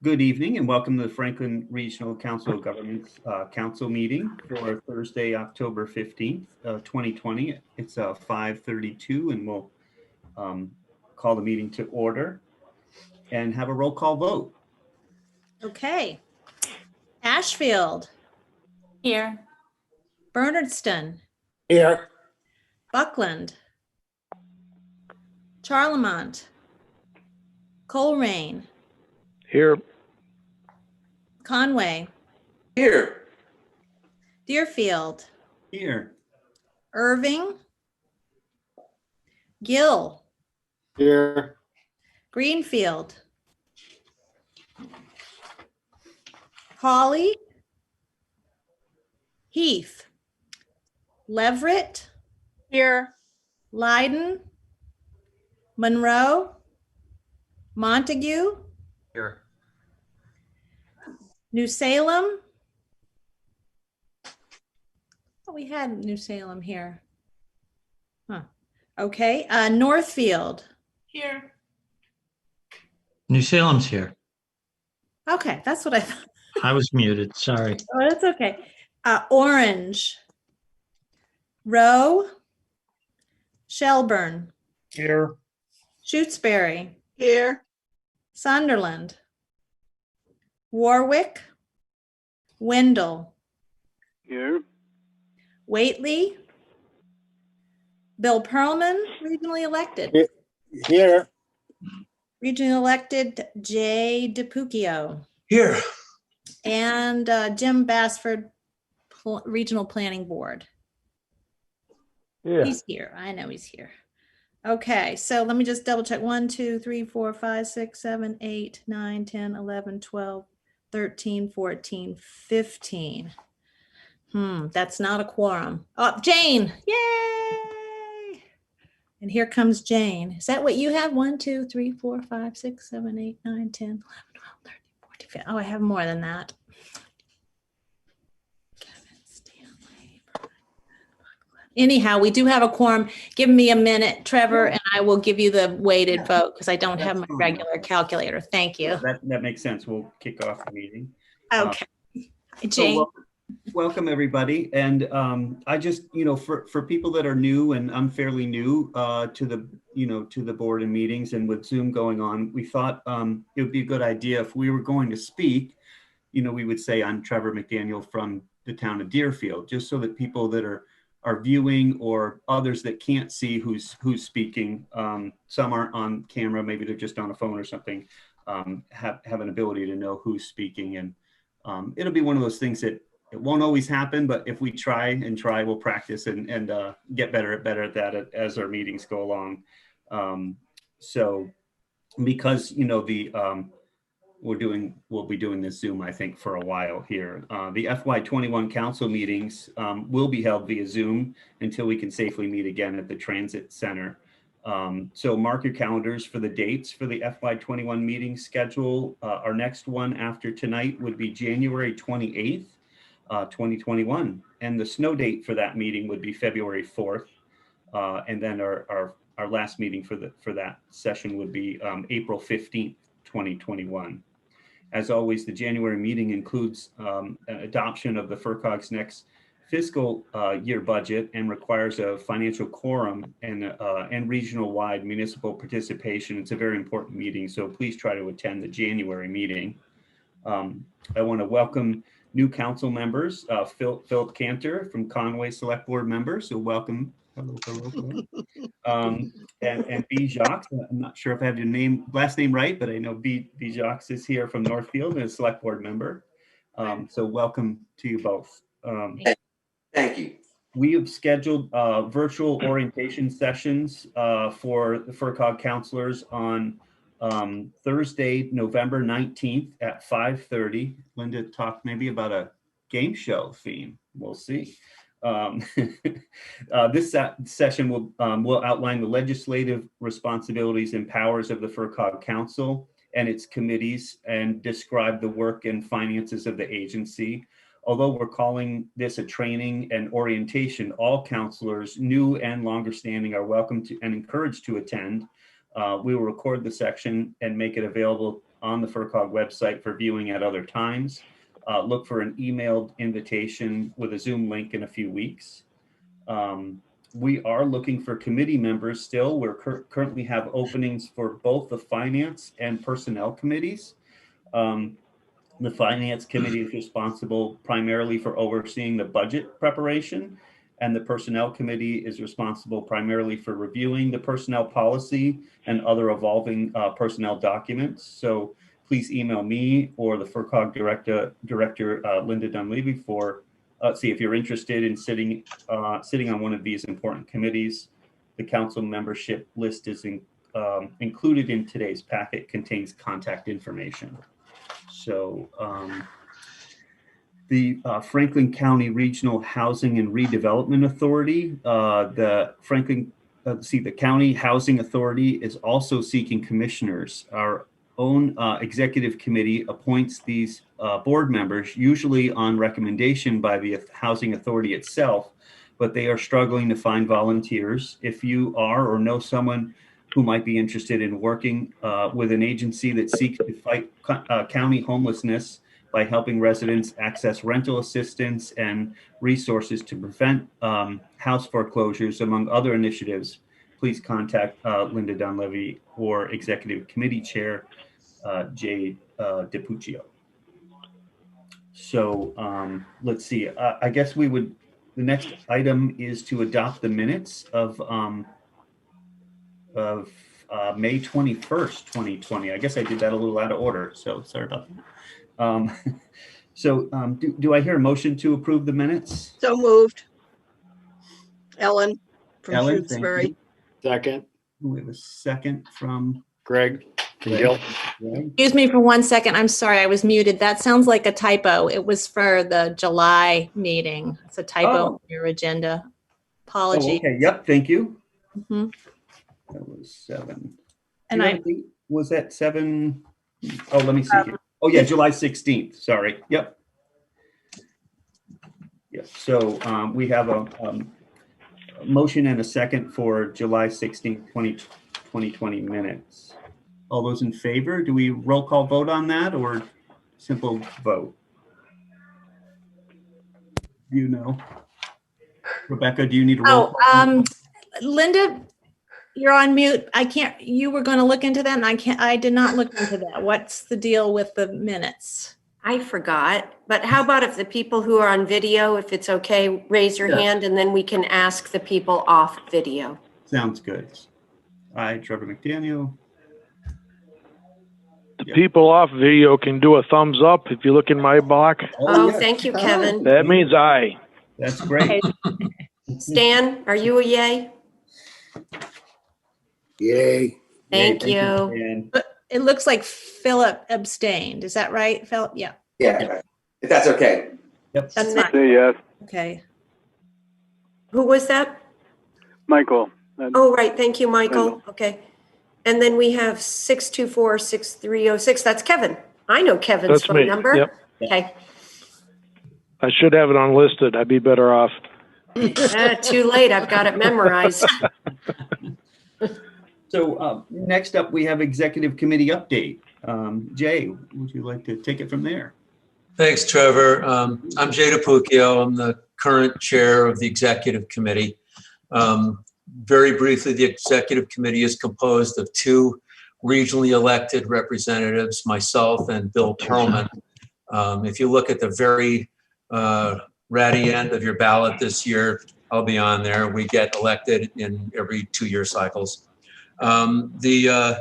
Good evening and welcome to the Franklin Regional Council of Governments Council meeting for Thursday, October 15th, 2020. It's 5:32 and we'll call the meeting to order and have a roll call vote. Okay. Ashfield. Here. Bernardston. Here. Buckland. Charlemont. Coleraine. Here. Conway. Here. Deerfield. Here. Irving. Gill. Here. Greenfield. Hawley. Heath. Leverett. Here. Leiden. Monroe. Montague. Here. New Salem. Oh, we had New Salem here. Huh. Okay. Northfield. Here. New Salem's here. Okay, that's what I thought. I was muted, sorry. Oh, that's okay. Orange. Rowe. Shelburne. Here. Shutesbury. Here. Sunderland. Warwick. Wendell. Here. Whately. Bill Perlman, regionally elected. Here. Regionally elected Jay DePuccio. Here. And Jim Bassford, Regional Planning Board. Yeah. He's here. I know he's here. Okay, so let me just double check. 1, 2, 3, 4, 5, 6, 7, 8, 9, 10, 11, 12, 13, 14, 15. That's not a quorum. Oh, Jane. Yay! And here comes Jane. Is that what you have? 1, 2, 3, 4, 5, 6, 7, 8, 9, 10, 11, 12, 13, 14, 15. Oh, I have more than that. Anyhow, we do have a quorum. Give me a minute, Trevor, and I will give you the weighted vote because I don't have my regular calculator. Thank you. That makes sense. We'll kick off the meeting. Okay. Jane. So welcome everybody. And I just, for people that are new, and I'm fairly new to the board and meetings, and with Zoom going on, we thought it would be a good idea if we were going to speak, we would say I'm Trevor McDaniel from the town of Deerfield, just so that people that are viewing or others that can't see who's speaking, some aren't on camera, maybe they're just on a phone or something, have an ability to know who's speaking. And it'll be one of those things that it won't always happen, but if we try, we'll practice and get better at that as our meetings go along. So because we'll be doing this Zoom, I think, for a while here. The FY21 council meetings will be held via Zoom until we can safely meet again at the Transit Center. So mark your calendars for the dates for the FY21 meeting schedule. Our next one after tonight would be January 28th, 2021. And the snow date for that meeting would be February 4th. And then our last meeting for that session would be April 15th, 2021. As always, the January meeting includes an adoption of the FRCOG's next fiscal year budget and requires a financial quorum and regional-wide municipal participation. It's a very important meeting, so please try to attend the January meeting. I want to welcome new council members, Philip Cantor from Conway Select Board member, so welcome. Hello. And B. Jacques, I'm not sure if I have your last name right, but I know B. Jacques is here from Northfield and a select board member. So welcome to you both. Thank you. We have scheduled virtual orientation sessions for the FRCOG counselors on Thursday, November 19th at 5:30. Linda talked maybe about a game show theme. We'll see. This session will outline the legislative responsibilities and powers of the FRCOG Council and its committees and describe the work and finances of the agency. Although we're calling this a training and orientation, all counselors, new and longer standing, are welcome to and encouraged to attend. We will record the section and make it available on the FERCog website for viewing at other times. Look for an emailed invitation with a Zoom link in a few weeks. We are looking for committee members still. We're currently have openings for both the finance and personnel committees. The finance committee is responsible primarily for overseeing the budget preparation, and the personnel committee is responsible primarily for reviewing the personnel policy and other evolving personnel documents. So please email me or the FERCog director Linda Dunleavy for see if you're interested in sitting on one of these important committees. The council membership list is included in today's packet, contains contact information. So the Franklin County Regional Housing and Redevelopment Authority, the County Housing Authority is also seeking commissioners. Our own executive committee appoints these board members, usually on recommendation by the Housing Authority itself, but they are struggling to find volunteers. If you are or know someone who might be interested in working with an agency that seeks to fight county homelessness by helping residents access rental assistance and resources to prevent house foreclosures, among other initiatives, please contact Linda Dunleavy or Executive Committee Chair Jay DiPuccio. So let's see. I guess the next item is to adopt the minutes of May 21st, 2020. I guess I did that a little out of order, so sorry about that. Do I hear a motion to approve the minutes? So moved. Ellen from Ellen, Shrewsbury. Second. We have a second from Greg. Greg. Excuse me for 1 second. I'm sorry, I was muted. That sounds like a typo. It was for the July meeting. It's a typo in your agenda. Apology. Oh, okay. Yep. Thank you. Mhm. That was 7. And Was that 7? Oh, let me see here. Oh yeah, July 16th. Sorry. Yep. Yep. So we have a motion and a second for July 16th, 2020 minutes. All those in favor, do we roll call vote on that or simple vote? You know. Rebecca, do you need a roll call? Linda, you're on mute. You were going to look into that and I did not look into that. What's the deal with the minutes? I forgot, but how about if the people who are on video, if it's okay, raise your hand and then we can ask the people off video. Sounds good. Hi, Trevor McDaniel. The people off video can do a thumbs up if you look in my block. Oh, yes. thank you, Kevin. That means aye. That's great. Stan, are you a yay? Yay. Thank you. And It looks like Philip abstained. Is that right, Philip? Yeah. Yeah, if that's okay. yep. That's fine. Say yes. Okay. Who was that? Michael. Oh, right. Thank you, Michael. Okay. And then we have 624-6306. That's Kevin. I know Kevin's That's phone me. number. Yep. Okay. I should have it unlisted. I'd be better off. Too late. I've got it memorized. So next up, we have executive committee update. Jay, would you like to take it from there? Thanks, Trevor. I'm Jay DiPuccio. I'm the current chair of the executive committee. Very briefly, the executive committee is composed of 2 regionally elected representatives, myself and Bill Perlman. If you look at the very ratty end of your ballot this year, I'll be on there. We get elected in every 2-year cycles. The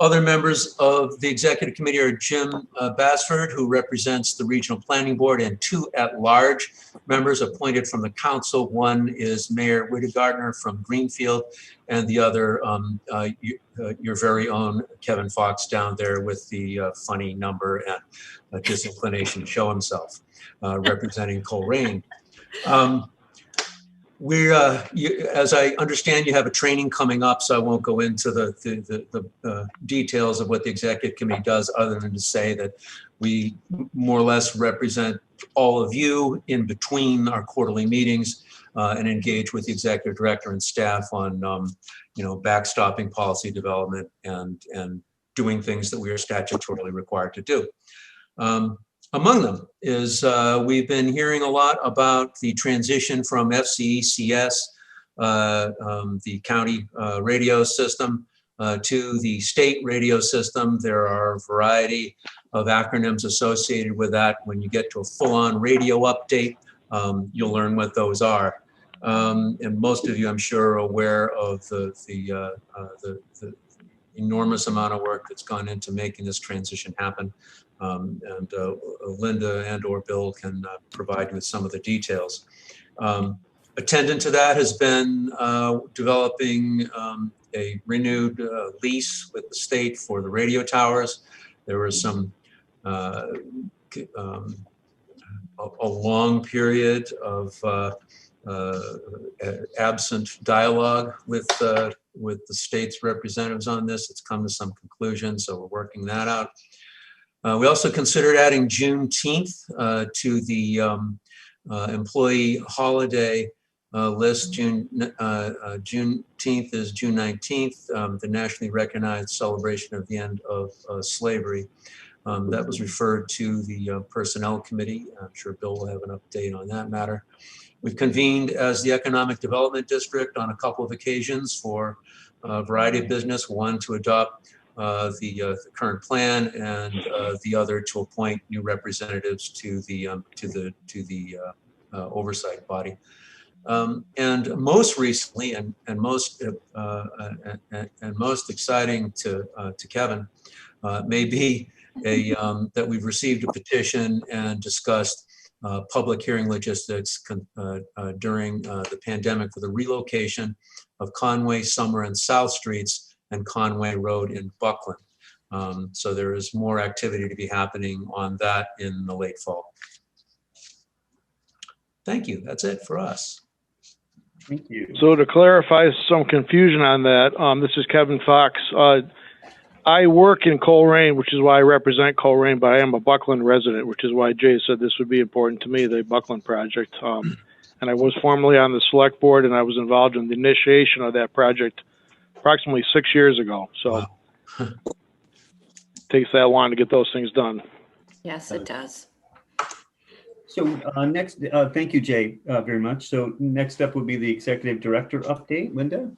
other members of the executive committee are Jim Basford, who represents the Regional Planning Board, and 2 at-large members appointed from the council. One is Mayor Wittegardner from Greenfield, and the other, your very own Kevin Fox down there with the funny number and disinclination to show himself, representing Coleraine. As I understand, you have a training coming up, so I won't go into the details of what the executive committee does, other than to say that we more or less represent all of you in between our quarterly meetings and engage with the executive director and staff on, backstopping policy development and doing things that we are statutorily required to do. Among them is we've been hearing a lot about the transition from FCECS, the county radio system, to the state radio system. There are a variety of acronyms associated with that. When you get to a full-on radio update, you'll learn what those are. And most of you, I'm sure, are aware of the enormous amount of work that's gone into making this transition happen. And Linda and or Bill can provide you with some of the details. Attendant to that has been developing a renewed lease with the state for the radio towers. There was some a long period of absent dialogue with the state's representatives on this. It's come to some conclusion, so we're working that out. We also considered adding Juneteenth to the employee holiday list. Juneteenth is June 19th, the nationally recognized celebration of the end of slavery. That was referred to the Personnel Committee. I'm sure Bill will have an update on that matter. We've convened as the Economic Development District on a couple of occasions for a variety of business. One to adopt the current plan, and the other to appoint new representatives to the oversight body. And most recently, and most exciting to Kevin, may be that we've received a petition and discussed public hearing logistics during the pandemic for the relocation of Conway, Summer, and South Streets and Conway Road in Buckland. So there is more activity to be happening on that in the late fall. Thank you. That's it for us. Thank you. So to clarify some confusion on that, this is Kevin Fox. I work in Coleraine, which is why I represent Coleraine, but I am a Buckland resident, which is why Jay said this would be important to me, the Buckland project. And I was formerly on the select board, and I was involved in the initiation of that project approximately 6 years ago. So Wow. it takes that long to get those things done. Yes, it does. So next, thank you, Jay, very much. So next up would be the Executive Director update. Linda?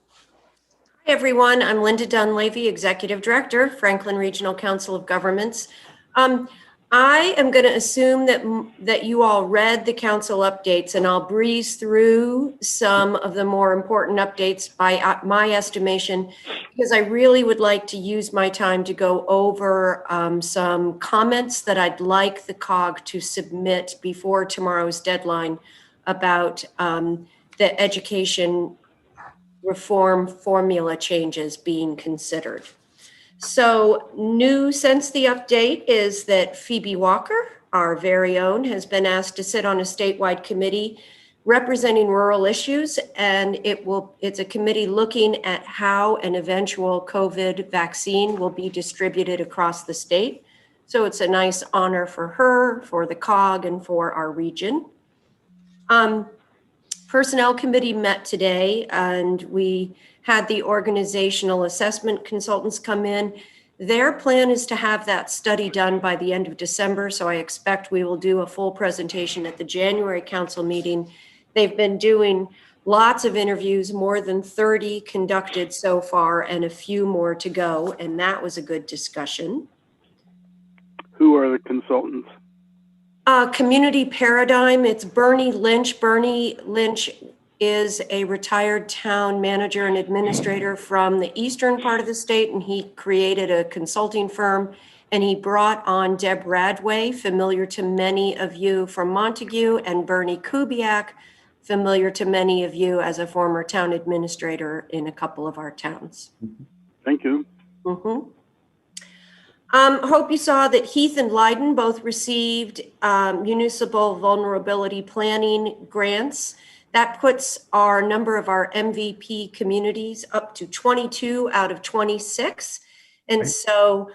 Hi, everyone. I'm Linda Dunleavy, Executive Director, Franklin Regional Council of Governments. I am going to assume that you all read the council updates, and I'll breeze through some of the more important updates by my estimation, because I really would like to use my time to go over some comments that I'd like the COG to submit before tomorrow's deadline about the education reform formula changes being considered. So new since the update is that Phoebe Walker, our very own, has been asked to sit on a statewide committee representing rural issues, and it's a committee looking at how an eventual COVID vaccine will be distributed across the state. So it's a nice honor for her, for the COG, and for our region. Personnel Committee met today, and we had the organizational assessment consultants come in. Their plan is to have that study done by the end of December, so I expect we will do a full presentation at the January council meeting. They've been doing lots of interviews, more than 30 conducted so far, and a few more to go, and that was a good discussion. Who are the consultants? Community Paradigm, it's Bernie Lynch. Bernie Lynch is a retired town manager and administrator from the eastern part of the state, and he created a consulting firm, and he brought on Deb Radway, familiar to many of you from Montague, and Bernie Kubiak, familiar to many of you as a former town administrator in a couple of our towns. Thank you. Mm-hmm. Hope you saw that Heath and Leiden both received municipal vulnerability planning grants. That puts our number of our MVP communities up to 22 out of 26. And Right. So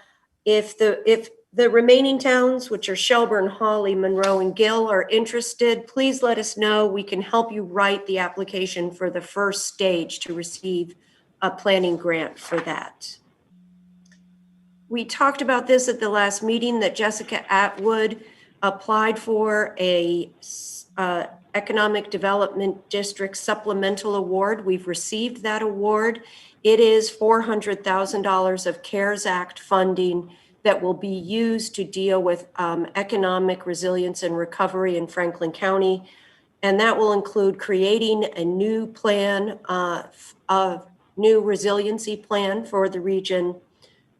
if the remaining towns, which are Shelburne, Hawley, Monroe, and Gill, are interested, please let us know. We can help you write the application for the first stage to receive a planning grant for that. We talked about this at the last meeting, that Jessica Atwood applied for a Economic Development District Supplemental Award. We've received that award. It is $400,000 of CARES Act funding that will be used to deal with economic resilience and recovery in Franklin County. And that will include creating a new plan, a new resiliency plan for the region,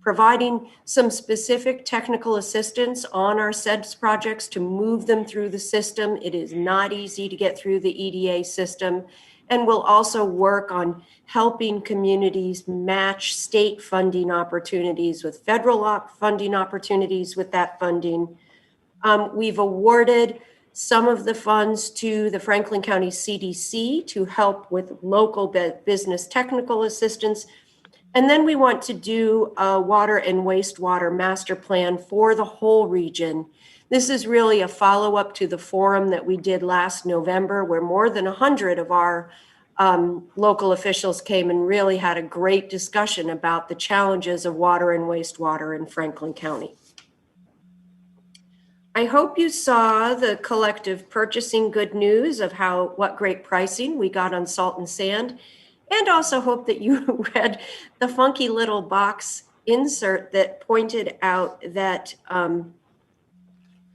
providing some specific technical assistance on our SEDS projects to move them through the system. It is not easy to get through the EDA system. And we'll also work on helping communities match state funding opportunities with federal funding opportunities with that funding. We've awarded some of the funds to the Franklin County CDC to help with local business technical assistance. And then we want to do a water and wastewater master plan for the whole region. This is really a follow-up to the forum that we did last November, where more than 100 of our local officials came and really had a great discussion about the challenges of water and wastewater in Franklin County. I hope you saw the collective purchasing good news of what great pricing we got on salt and sand, and also hope that you read the funky little box insert that pointed out that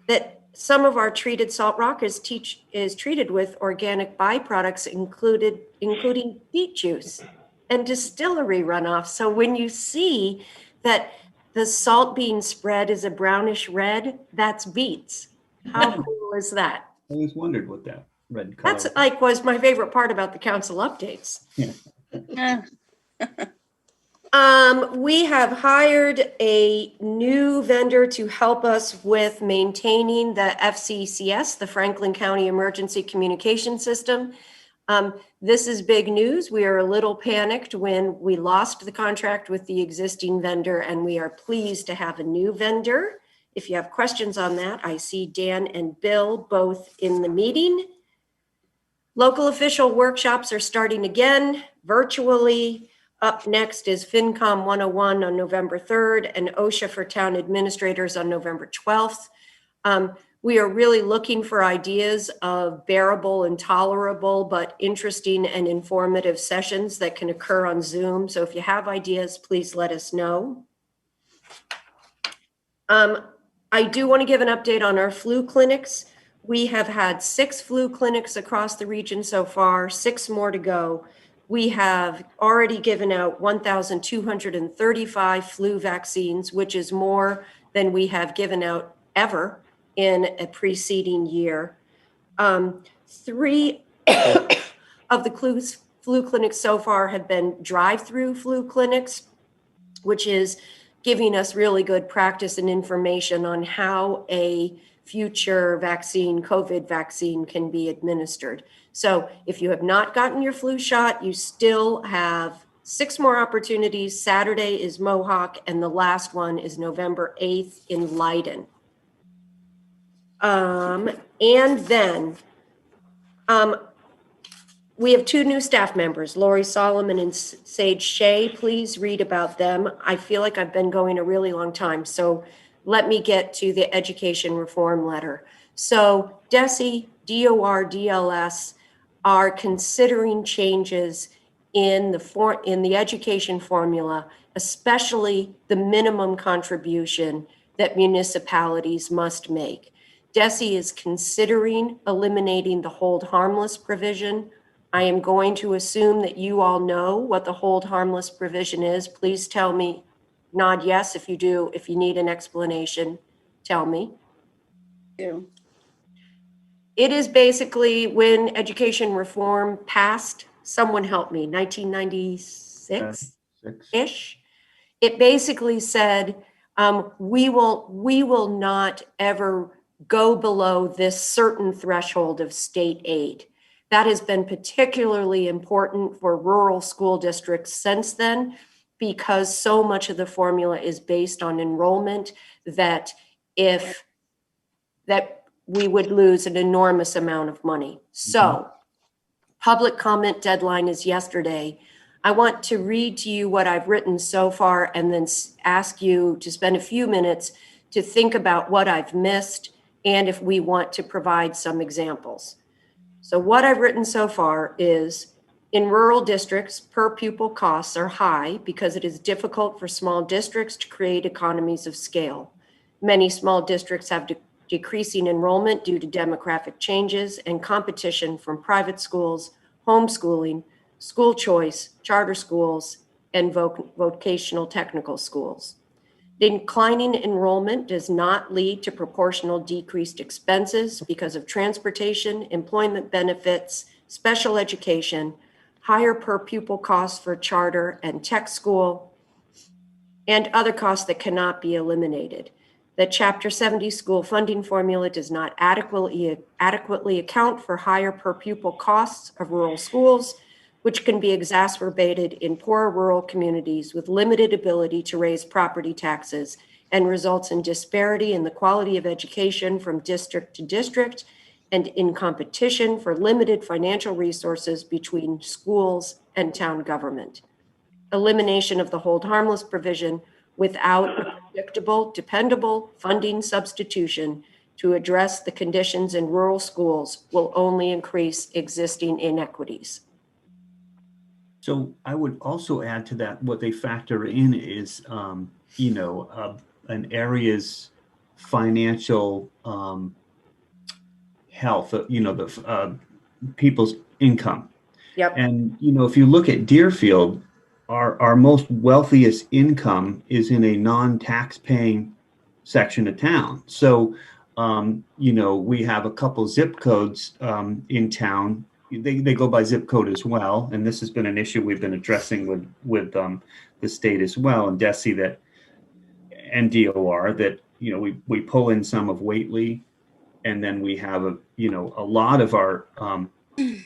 that some of our treated salt rock is treated with organic byproducts, including beet juice and distillery runoff. So when you see that the salt being spread is a brownish red, that's beets. How cool is that? I always wondered what that red color That's was my favorite part about the council updates. Yeah. We have hired a new vendor to help us with maintaining the FCCS, the Franklin County Emergency Communication System. This is big news. We are a little panicked when we lost the contract with the existing vendor, and we are pleased to have a new vendor. If you have questions on that, I see Dan and Bill both in the meeting. Local official workshops are starting again virtually. Up next is FinCom 101 on November 3rd and OSHA for town administrators on November 12th. We are really looking for ideas of bearable and tolerable, but interesting and informative sessions that can occur on Zoom. So if you have ideas, please let us know. I do want to give an update on our flu clinics. We have had 6 flu clinics across the region so far, 6 more to go. We have already given out 1,235 flu vaccines, which is more than we have given out ever in a preceding year. 3 of the flu clinics so far have been drive-through flu clinics, which is giving us really good practice and information on how a future vaccine, COVID vaccine, can be administered. So if you have not gotten your flu shot, you still have 6 more opportunities. Saturday is Mohawk, and the last one is November 8th in Leiden. And then we have 2 new staff members, Lori Solomon and Sage Shea. Please read about them. I feel like I've been going a really long time, so let me get to the education reform letter. So DESE, DOR, DLS are considering changes in the education formula, especially the minimum contribution that municipalities must make. DESE is considering eliminating the hold harmless provision. I am going to assume that you all know what the hold harmless provision is. Please tell me, nod yes if you do. If you need an explanation, tell me. It is basically when education reform passed, someone help me, 1996-ish. It basically said, we will not ever go below this certain threshold of state aid. That has been particularly important for rural school districts since then, because so much of the formula is based on enrollment that we would lose an enormous amount of money. So public comment deadline is yesterday. I want to read to you what I've written so far and then ask you to spend a few minutes to think about what I've missed and if we want to provide some examples. So what I've written so far is, in rural districts, per pupil costs are high because it is difficult for small districts to create economies of scale. Many small districts have decreasing enrollment due to demographic changes and competition from private schools, homeschooling, school choice, charter schools, and vocational technical schools. Declining enrollment does not lead to proportional decreased expenses because of transportation, employment benefits, special education, higher per pupil costs for charter and tech school, and other costs that cannot be eliminated. The Chapter 70 school funding formula does not adequately account for higher per pupil costs of rural schools, which can be exacerbated in poor rural communities with limited ability to raise property taxes and results in disparity in the quality of education from district to district and in competition for limited financial resources between schools and town government. Elimination of the hold harmless provision without a predictable, dependable funding substitution to address the conditions in rural schools will only increase existing inequities. So I would also add to that, what they factor in is, an area's financial health, the people's income. Yep. And, if you look at Deerfield, our most wealthiest income is in a non-tax paying section of town. So, we have a couple zip codes in town. They go by zip code as well. And this has been an issue we've been addressing with the state as well, and DESI and DOR, that, we pull in some of Whately, and then we have a lot of our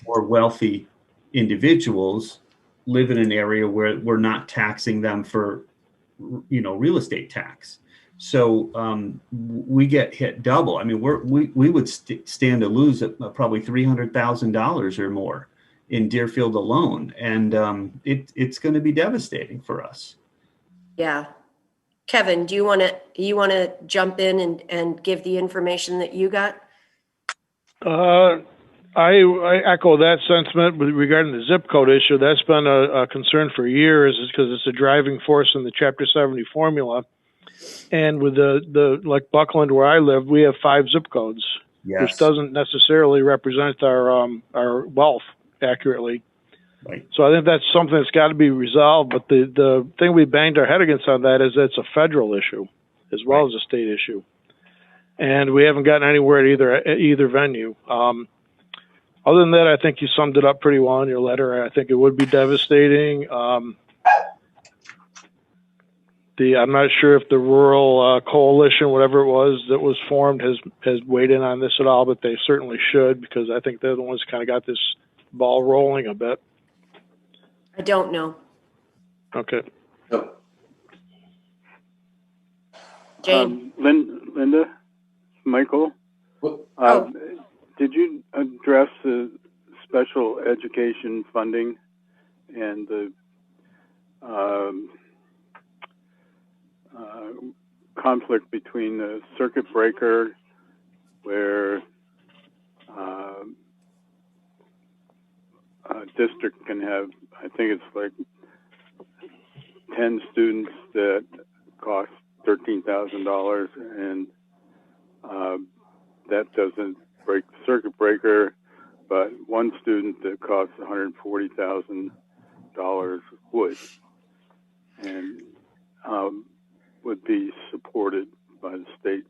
more wealthy individuals live in an area where we're not taxing them for, real estate tax. So we get hit double. I mean, we would stand to lose probably $300,000 or more in Deerfield alone, and it's going to be devastating for us. Yeah. Kevin, do you want to jump in and give the information that you got? I echo that sentiment regarding the zip code issue. That's been a concern for years, is because it's a driving force in the Chapter 70 formula. And with the like Buckland, where I live, we have 5 zip codes, Yes. which doesn't necessarily represent our wealth accurately. Right. So I think that's something that's got to be resolved. But the thing we banged our head against on that is that it's a federal issue as well as a state issue, and we haven't gotten anywhere at either venue. Other than that, I think you summed it up pretty well in your letter. I think it would be devastating. I'm not sure if the rural coalition, whatever it was that was formed, has weighed in on this at all, but they certainly should, because I think they're the ones kind of got this ball rolling a bit. I don't know. Okay. No. Jane? Linda, Michael, Oh. did you address the special education funding and the conflict between the circuit breaker, where a district can have, I think it's like 10 students that cost $13,000, and that doesn't break the circuit breaker, but one student that costs $140,000 would, and would be supported by the state.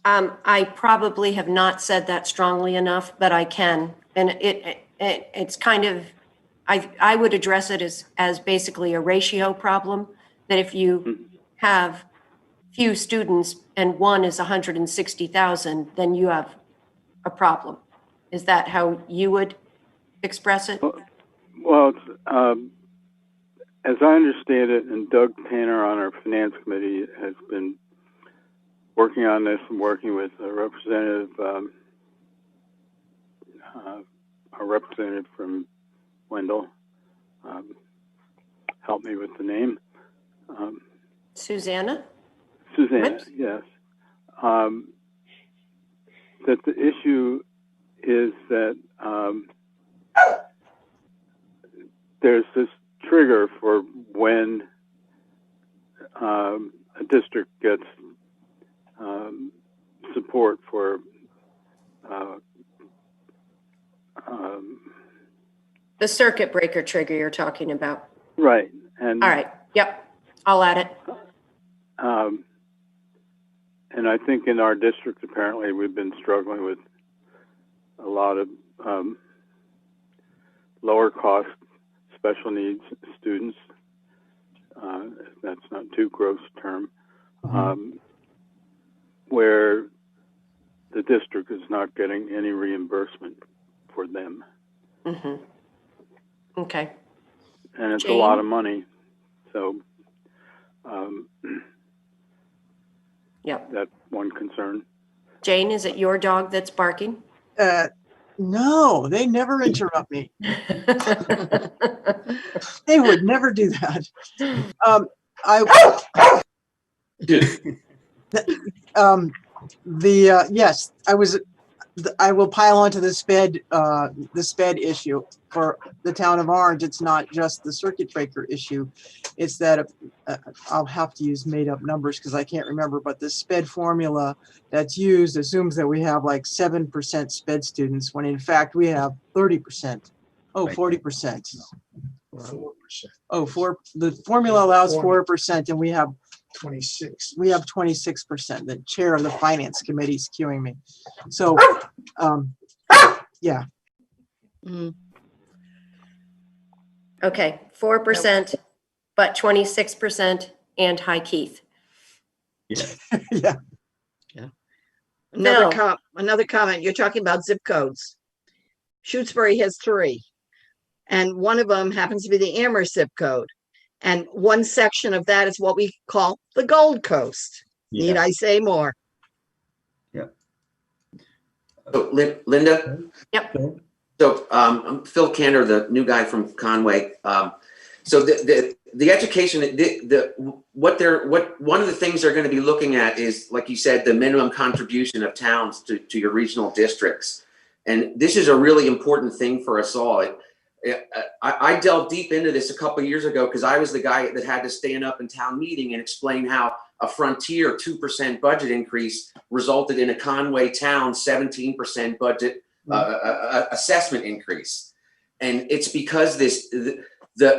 I probably have not said that strongly enough, but I can. And it's kind of, I would address it as basically a ratio problem, that if you have few students and one is 160,000, then you have a problem. Is that how you would express it? Well, as I understand it, and Doug Tanner on our finance committee has been working on this and working with a representative from Wendell helped me with the name. Susanna? Susanna, What? yes. That the issue is that there's this trigger for when a district gets support for The circuit breaker trigger you're talking about. right. And All right. Yep. I'll add it. and I think in our district, apparently, we've been struggling with a lot of lower cost special needs students. If that's not too gross a term, where the district is not getting any reimbursement for them. Mm-hmm. Okay. And it's a Jane? lot of money. So Yep. that's one concern. Jane, is it your dog that's barking? No, they never interrupt me. They would never do that. Yes, I will pile onto the sped issue for the town of Orange. It's not just the circuit breaker issue. It's that I'll have to use made up numbers because I can't remember, but the sped formula that's used assumes that we have like 7% sped students when in fact we have 30%. Oh, 40%. 4%. Oh, the formula allows 4% and we have 26. we have 26%. The chair of the finance committee is queuing me. So, yeah. Okay. 4%, but 26% and High Keith. Yeah. Yeah. Another comment. You're talking about zip codes. Shutesbury has 3, and one of them happens to be the Amherst zip code. And one section of that is what we call the Gold Coast. Yeah. Need I say more? So, Linda? Yep. So I'm Phil Cantor, the new guy from Conway. So the education, one of the things they're going to be looking at is, like you said, the minimum contribution of towns to your regional districts. And this is a really important thing for us all. I delved deep into this a couple of years ago because I was the guy that had to stand up in town meeting and explain how a Frontier 2% budget increase resulted in a Conway town 17% budget assessment increase. And it's because the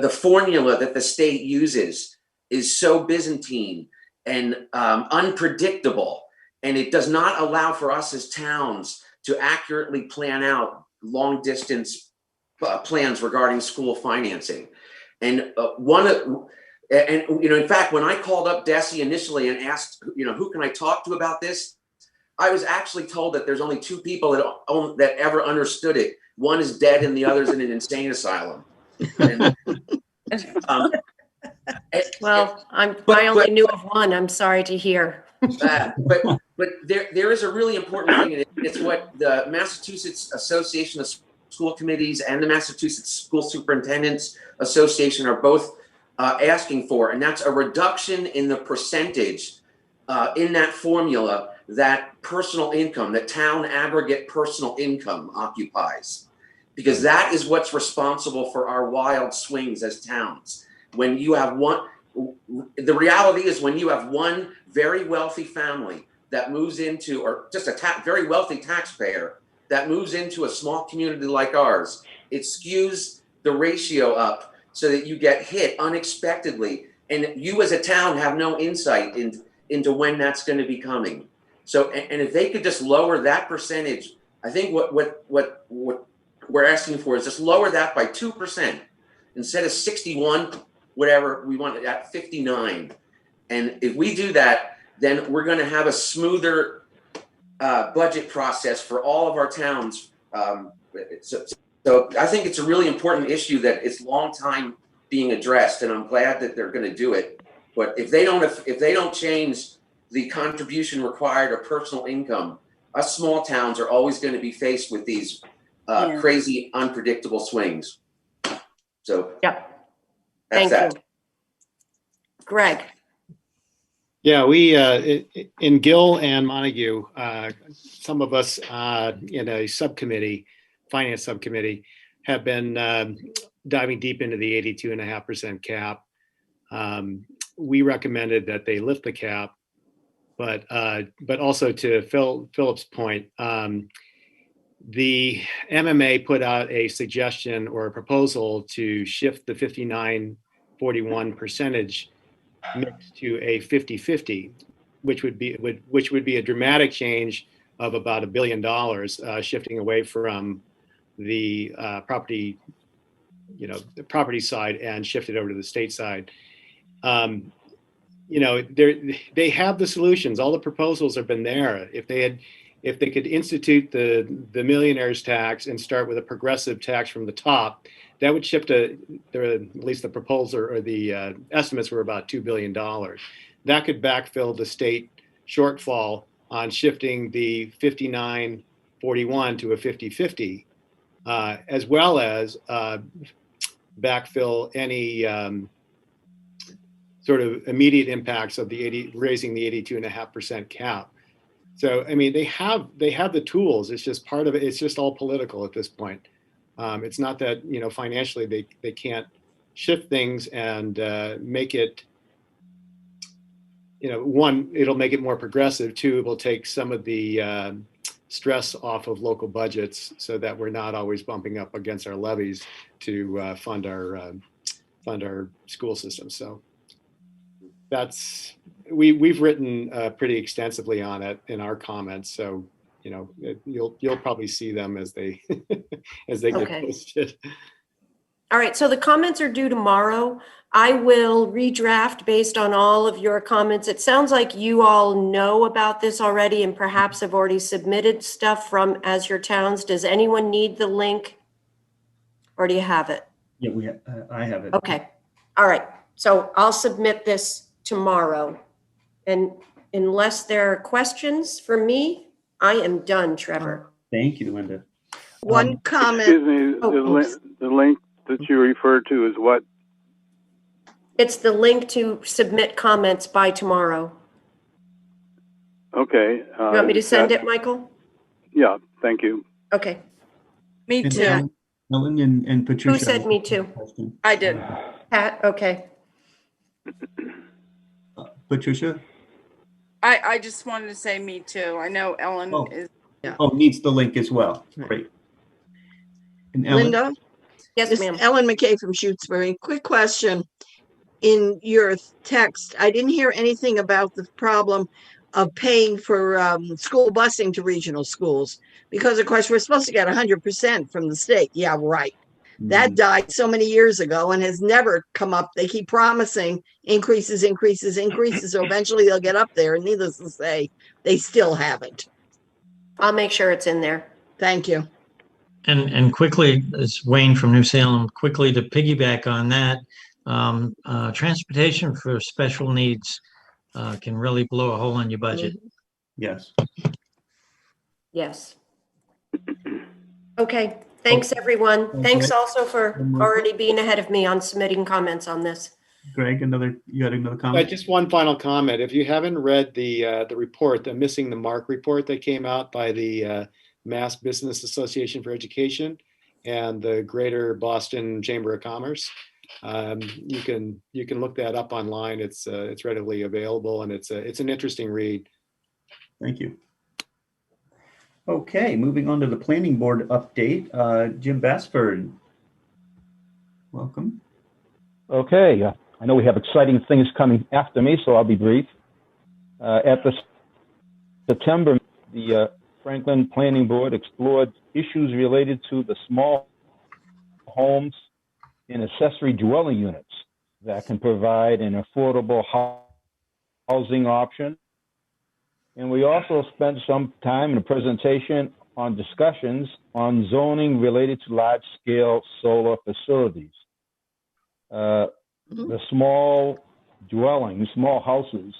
formula that the state uses is so Byzantine and unpredictable, and it does not allow for us as towns to accurately plan out long distance plans regarding school financing. And in fact, when I called up Desi initially and asked, who can I talk to about this? I was actually told that there's only 2 people that ever understood it. One is dead and the other's in an insane asylum. And, Well, I only knew of one. I'm sorry to hear. but there is a really important thing, and it's what the Massachusetts Association of School Committees and the Massachusetts School Superintendents Association are both asking for, and that's a reduction in the percentage in that formula that personal income, that town aggregate personal income occupies, because that is what's responsible for our wild swings as towns. When you have the reality is when you have one very wealthy family that moves into, or just a very wealthy taxpayer that moves into a small community like ours, it skews the ratio up so that you get hit unexpectedly, and you as a town have no insight into when that's going to be coming. So, and if they could just lower that percentage, I think what we're asking for is just lower that by 2%. Instead of 61, whatever, we want it at 59. And if we do that, then we're going to have a smoother budget process for all of our towns. So I think it's a really important issue that it's long time being addressed, and I'm glad that they're going to do it. But if they don't change the contribution required of personal income, us small towns are always going to be faced with these crazy, unpredictable swings. So Yep. that's Thank that. you. Greg. Yeah, we, in Gill and Montague, some of us in a subcommittee, finance subcommittee, have been diving deep into the 82.5% cap. We recommended that they lift the cap, but also to Philip's point, the MMA put out a suggestion or a proposal to shift the 59-41 percentage mix to a 50-50, which would be a dramatic change of about $1 billion, shifting away from the property, the property side and shifted over to the state side. They have the solutions. All the proposals have been there. If they could institute the millionaires tax and start with a progressive tax from the top, that would shift at least the proposal or the estimates were about $2 billion. That could backfill the state shortfall on shifting the 59-41 to a 50-50, as well as backfill any sort of immediate impacts of raising the 82.5% cap. So, I mean, they have the tools. It's just part of it. It's just all political at this point. It's not that, financially they can't shift things and make it, one, it'll make it more progressive. Two, it will take some of the stress off of local budgets so that we're not always bumping up against our levies to fund our school system. So we've written pretty extensively on it in our comments. So, you'll probably see them as they get posted. All right, so the comments are due tomorrow. I will redraft based on all of your comments. It sounds like you all know about this already and perhaps have already submitted stuff as your towns. Does anyone need the link or do you have it? Yeah, I have it. Okay, all right. So I'll submit this tomorrow. And unless there are questions for me, I am done, Trevor. Thank you, Linda. One comment. Excuse me, the link that you refer to is what? It's the link to submit comments by tomorrow. Okay. You want me to send it, Michael? Yeah, thank you. Okay. Me And too. Ellen and Patricia. Who said me too? I did. Pat, okay. Patricia? I just wanted to say me too. I know Ellen is. Oh, needs the link as well. Great. And Ellen? Linda? Yes, This ma'am. is Ellen McKay from Shutesbury. Quick question. In your text, I didn't hear anything about the problem of paying for school busing to regional schools because, of course, we're supposed to get 100% from the state. Yeah, right. That died so many years ago and has never come up. They keep promising increases. So eventually they'll get up there. And needless to say, they still haven't. I'll make sure it's in there. Thank you. And quickly, it's Wayne from New Salem, quickly to piggyback on that, transportation for special needs can really blow a hole in your budget. Yes. Yes. Okay. Thanks, everyone. Thanks also for already being ahead of me on submitting comments on this. Greg, you had another comment? Just one final comment. If you haven't read the report, the Missing the Mark report that came out by the Mass Business Association for Education and the Greater Boston Chamber of Commerce, you can look that up online. It's readily available and it's an interesting read. Thank you. Okay, moving on to the planning board update. Jim Basford, welcome. Okay, I know we have exciting things coming after me, so I'll be brief. At the September, the Franklin Planning Board explored issues related to the small homes and accessory dwelling units that can provide an affordable housing option. And we also spent some time in a presentation on discussions on zoning related to large-scale solar facilities. The small dwellings, small houses,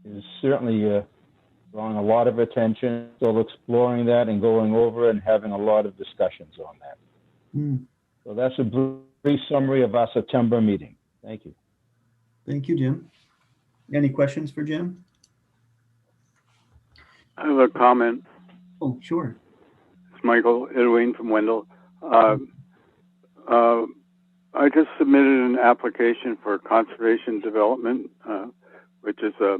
is certainly drawing a lot of attention. So exploring that and going over and having a lot of discussions on that. So that's a brief summary of our September meeting. Thank you. Thank you, Jim. Any questions for Jim? I have a comment. Oh, sure. It's Michael Edwin from Wendell. I just submitted an application for conservation development, which is a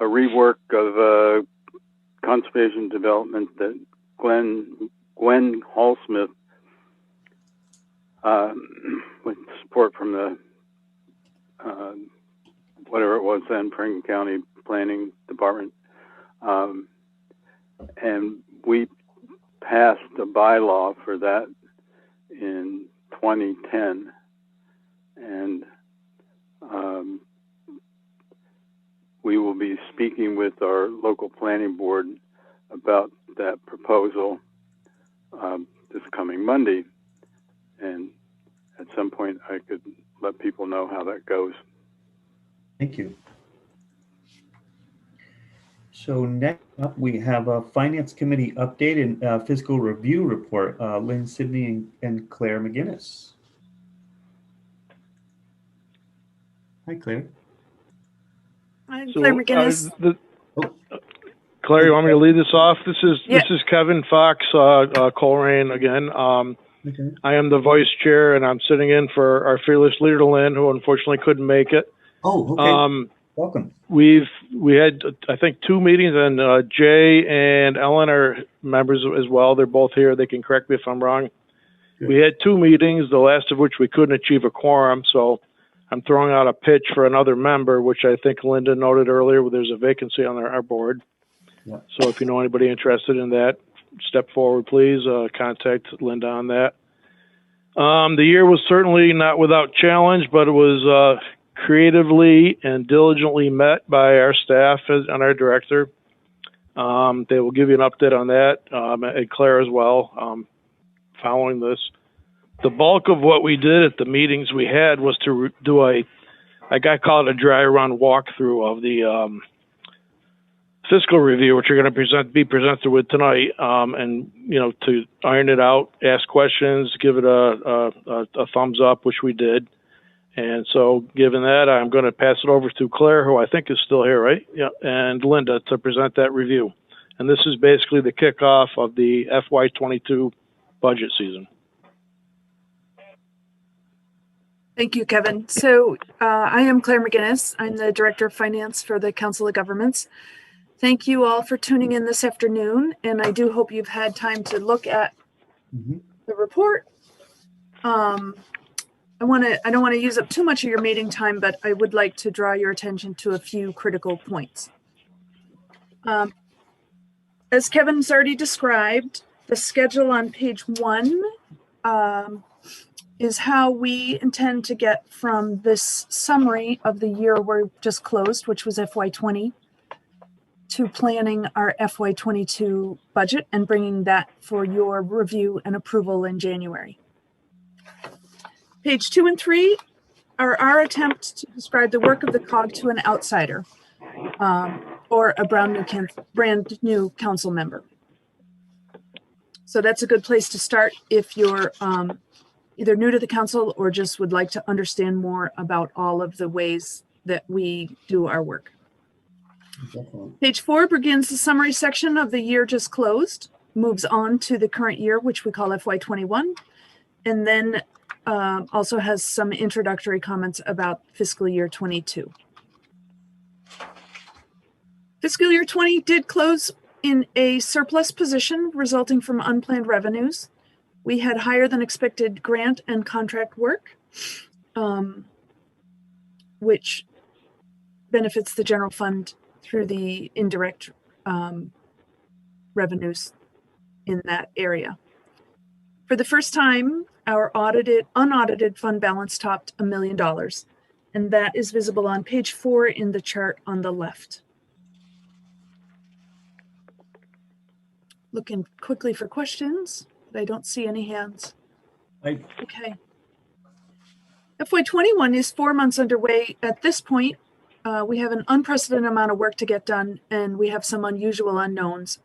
rework of conservation development that Gwen Hallsmith, with support from the whatever it was then, Franklin County Planning Department, and we passed a bylaw for that in 2010, and we will be speaking with our local planning board about that proposal this coming Monday, and at some point I could let people know how that goes. Thank you. So next up, we have a Finance Committee update and fiscal review report. Lynn Sidney and Claire McGinnis. Hi, Claire. I'm So, Claire McGinnis. Claire, you want me to lead this off? This is Kevin Fox, Coleraine again. Okay. I am the vice chair, and I'm sitting in for our fearless leader, Lynn, who unfortunately couldn't make it. Oh, okay. Welcome. We had, I think, 2 meetings, and Jay and Ellen are members as well. They're both here. They can correct me if I'm wrong. Good. We had 2 meetings, the last of which we couldn't achieve a quorum, so I'm throwing out a pitch for another member, which I think Linda noted earlier, where there's a vacancy on our board. Yeah. So if you know anybody interested in that, step forward, please. Contact Linda on that. The year was certainly not without challenge, but it was creatively and diligently met by our staff and our director. They will give you an update on that, and Claire as well, following this. The bulk of what we did at the meetings we had was to do I call it a dry run walkthrough of the fiscal review, which you're going to be presented with tonight, and to iron it out, ask questions, give it a thumbs up, which we did. And so, given that, I'm going to pass it over to Claire, who I think is still here, right? Yeah, and Linda to present that review. And this is basically the kickoff of the FY22 budget season. Thank you, Kevin. So I am Claire McGinnis. I'm the Director of Finance for the Council of Governments. Thank you all for tuning in this afternoon, and I do hope you've had time to look at the report. I don't want to use up too much of your meeting time, but I would like to draw your attention to a few critical points. As Kevin's already described, the schedule on page 1 is how we intend to get from this summary of the year we're just closed, which was FY20, to planning our FY22 budget and bringing that for your review and approval in January. Page 2 and 3 are our attempt to describe the work of the COG to an outsider or a brand new council member. So that's a good place to start if you're either new to the council or just would like to understand more about all of the ways that we do our work. Definitely. Page 4 begins the summary section of the year just closed, moves on to the current year, which we call FY21, and then also has some introductory comments about fiscal year 22. Fiscal year 20 did close in a surplus position resulting from unplanned revenues. We had higher than expected grant and contract work, which benefits the general fund through the indirect revenues in that area. For the first time, our unaudited fund balance topped $1 million, and that is visible on page 4 in the chart on the left. Looking quickly for questions, but I don't see any hands. Okay. FY21 is 4 months underway. At this point, we have an unprecedented amount of work to get done, and we have some unusual unknowns.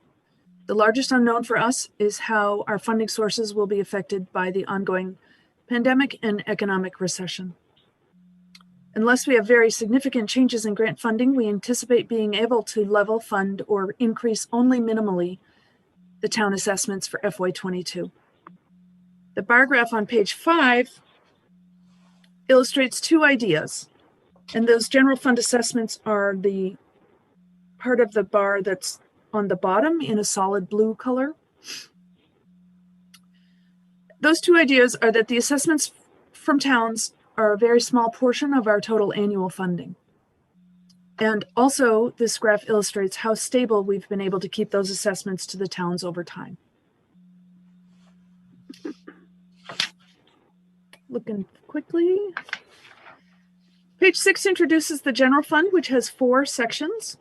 The largest unknown for us is how our funding sources will be affected by the ongoing pandemic and economic recession. Unless we have very significant changes in grant funding, we anticipate being able to level fund or increase only minimally the town assessments for FY22. The bar graph on page 5 illustrates two ideas, and those general fund assessments are the part of the bar that's on the bottom in a solid blue color. Those two ideas are that the assessments from towns are a very small portion of our total annual funding. And also, this graph illustrates how stable we've been able to keep those assessments to the towns over time. Looking quickly. Page 6 introduces the general fund, which has 4 sections,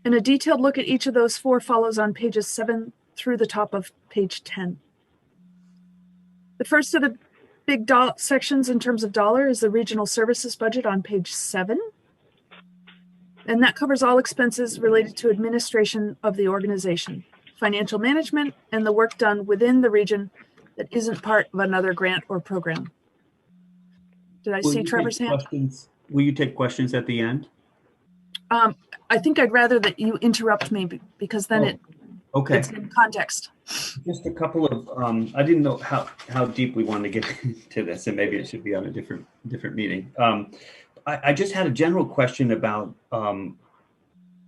and a detailed look at each of those 4 follows on pages 7 through the top of page 10. The first of the big sections in terms of dollar is the regional services budget on page 7. And that covers all expenses related to administration of the organization, financial management, and the work done within the region that isn't part of another grant or program. Did I see Trevor's hand? Will you take questions at the end? I think I'd rather that you interrupt me because then it's in context. Just a couple of, I didn't know how deep we wanted to get into this, and maybe it should be on a different meeting. I just had a general question about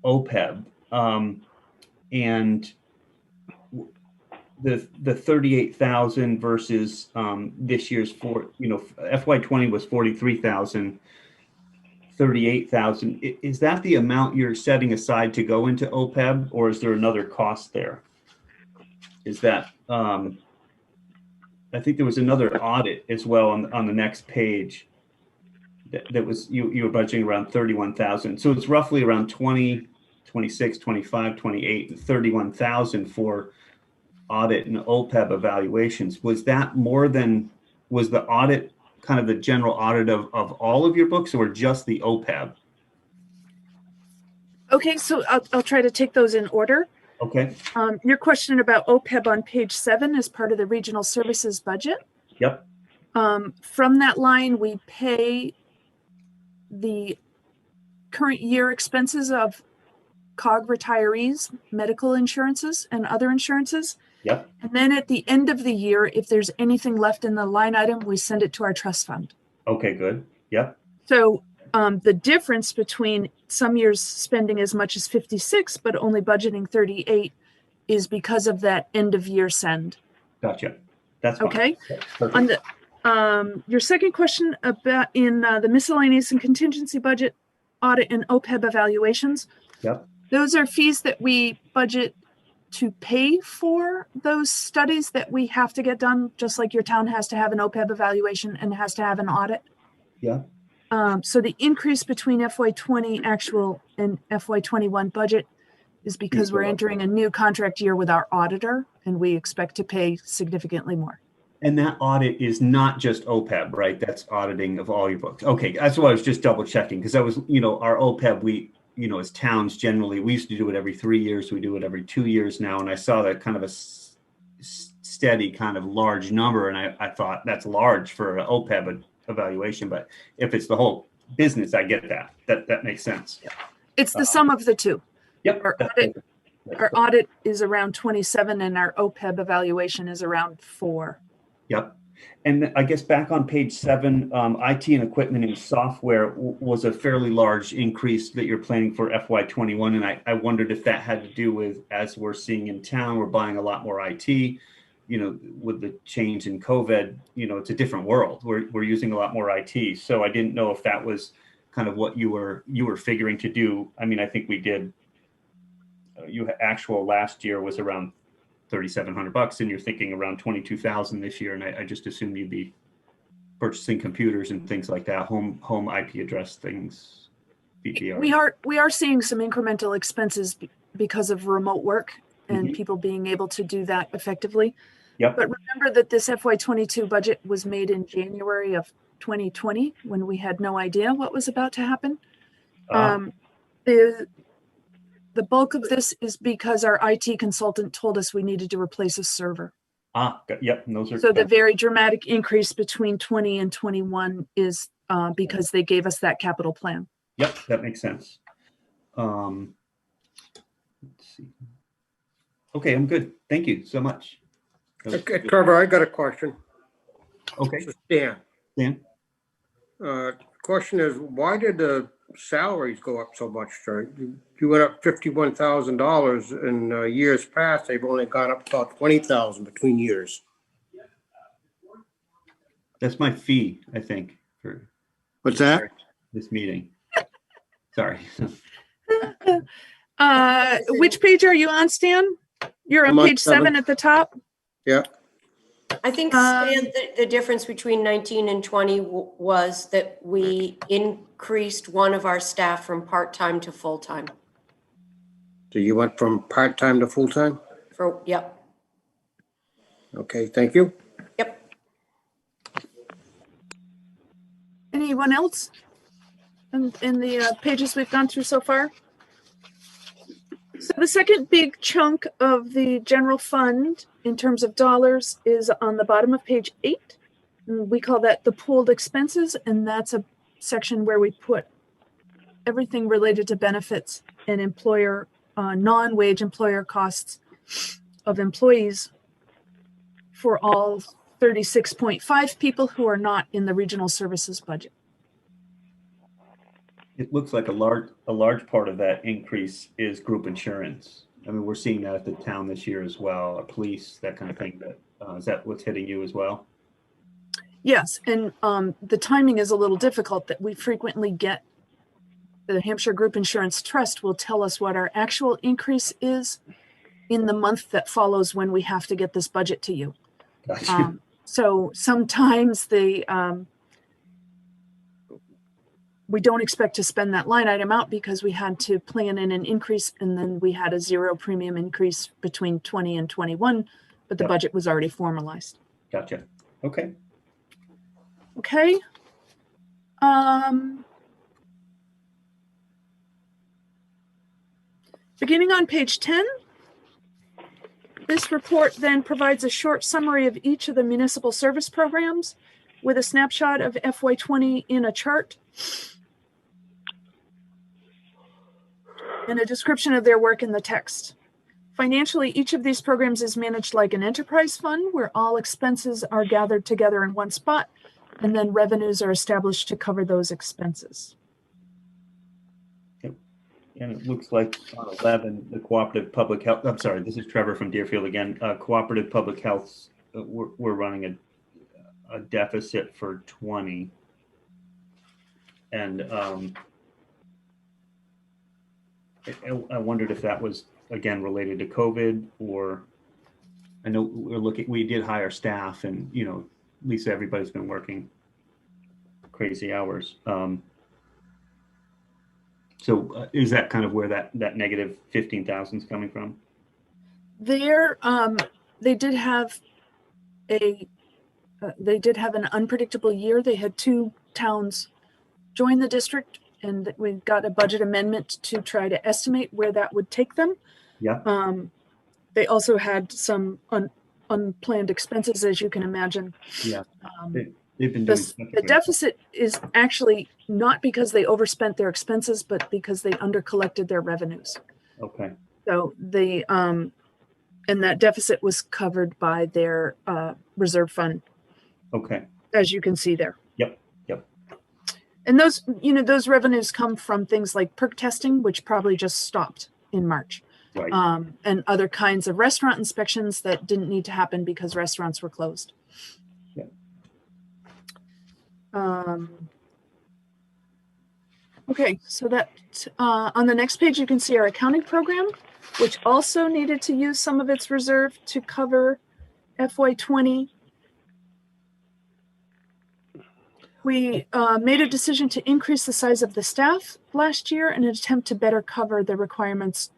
OPEB and the 38,000 versus this year's FY20 was 43,000. 38,000. Is that the amount you're setting aside to go into OPEB, or is there another cost there? Is that I think there was another audit as well on the next page that was you were budgeting around 31,000. So it's roughly around 20, 26, 25, 28, and 31,000 for audit and OPEB evaluations. Was that more than, was the audit kind of the general audit of all of your books, or just the OPEB? Okay, so I'll try to take those in order. Okay. Your question about OPEB on page 7 is part of the regional services budget. Yep. From that line, we pay the current year expenses of COG retirees, medical insurances, and other insurances. Yep. And then at the end of the year, if there's anything left in the line item, we send it to our trust fund. Okay, good. Yep. So the difference between some years spending as much as 56, but only budgeting 38 is because of that end of year send. Gotcha. That's fine. Okay. Perfect. On the your second question about in the miscellaneous and contingency budget audit and OPEB evaluations. Yep. Those are fees that we budget to pay for those studies that we have to get done, just like your town has to have an OPEB evaluation and has to have an audit. Yeah. So the increase between FY20 actual and FY21 budget is because we're entering a new contract year with our auditor, and we expect to pay significantly more. And that audit is not just OPEB, right? That's auditing of all your books. Okay, that's what I was just double checking, because I was, our OPEB, as towns generally, we used to do it every 3 years. We do it every 2 years now. And I saw that kind of a steady kind of large number. And I thought that's large for an OPEB evaluation. But if it's the whole business, I get that. That makes sense. Yeah. It's the sum of the two. Yep. Our audit is around 27 and our OPEB evaluation is around 4. Yep. And I guess back on page 7, IT and equipment and software was a fairly large increase that you're planning for FY21. And I wondered if that had to do with, as we're seeing in town, we're buying a lot more IT, with the change in COVID, it's a different world. We're using a lot more IT. So I didn't know if that was kind of what you were figuring to do. I mean, I think we did, actual last year was around $3,700, and you're thinking around 22,000 this year. And I just assumed you'd be purchasing computers and things like that, home IP address things, BPR. We are seeing some incremental expenses because of remote work and people being able to do that effectively. Yep. But remember that this FY22 budget was made in January of 2020 when we had no idea what was about to happen. The bulk of this is because our IT consultant told us we needed to replace a server. Yep, and those are. So the very dramatic increase between 20 and 21 is because they gave us that capital plan. Yep, that makes sense. Let's see. Okay, I'm good. Thank you so much. Okay, Trevor, I got a question. Okay. For Dan. Dan? Question is, why did the salaries go up so much? You went up $51,000 in years past. They've only gone up about 20,000 between years. That's my fee, I think, for What's that? this meeting. Sorry. Which page are you on, Stan? You're on I'm on page 7 at the top? Yeah. I think, Stan, the difference between 19 and 20 was that we increased one of our staff from part-time to full-time. So you went from part-time to full-time? Yep. Okay, thank you. Yep. Anyone else in the pages we've gone through so far? So the second big chunk of the general fund in terms of dollars is on the bottom of page 8. We call that the pooled expenses, and that's a section where we put everything related to benefits and employer, non-wage employer costs of employees for all 36.5 people who are not in the regional services budget. It looks like a large part of that increase is group insurance. I mean, we're seeing that at the town this year as well, police, that kind of thing. Is that what's hitting you as well? Yes, and the timing is a little difficult that we frequently get. The Hampshire Group Insurance Trust will tell us what our actual increase is in the month that follows when we have to get this budget to you. Gotcha. So sometimes we don't expect to spend that line item out because we had to plan in an increase, and then we had a 0 premium increase between 20 and 21, but the budget was already formalized. Gotcha. Okay. Okay. Beginning on page 10, this report then provides a short summary of each of the municipal service programs with a snapshot of FY20 in a chart and a description of their work in the text. Financially, each of these programs is managed like an enterprise fund where all expenses are gathered together in one spot, and then revenues are established to cover those expenses. Yep. And it looks like on 11, the Cooperative Public Health, I'm sorry, this is Trevor from Deerfield again. Cooperative Public Health, we're running a deficit for 20. And I wondered if that was, again, related to COVID, or I know we did hire staff, and, you know, at least everybody's been working crazy hours. So is that kind of where that negative 15,000 is coming from? They did have an unpredictable year. They had 2 towns join the district, and we got a budget amendment to try to estimate where that would take them. Yeah. They also had some unplanned expenses, as you can imagine. Yeah. They've been doing the deficit is actually not because they overspent their expenses, but because they undercollected their revenues. Okay. So and that deficit was covered by their reserve fund. Okay. As you can see there. Yep. And those revenues come from things like perk testing, which probably just stopped in March. Right. And other kinds of restaurant inspections that didn't need to happen because restaurants were closed. Yeah. Okay, so that on the next page, you can see our accounting program, which also needed to use some of its reserve to cover FY20. We made a decision to increase the size of the staff last year in an attempt to better cover the requirements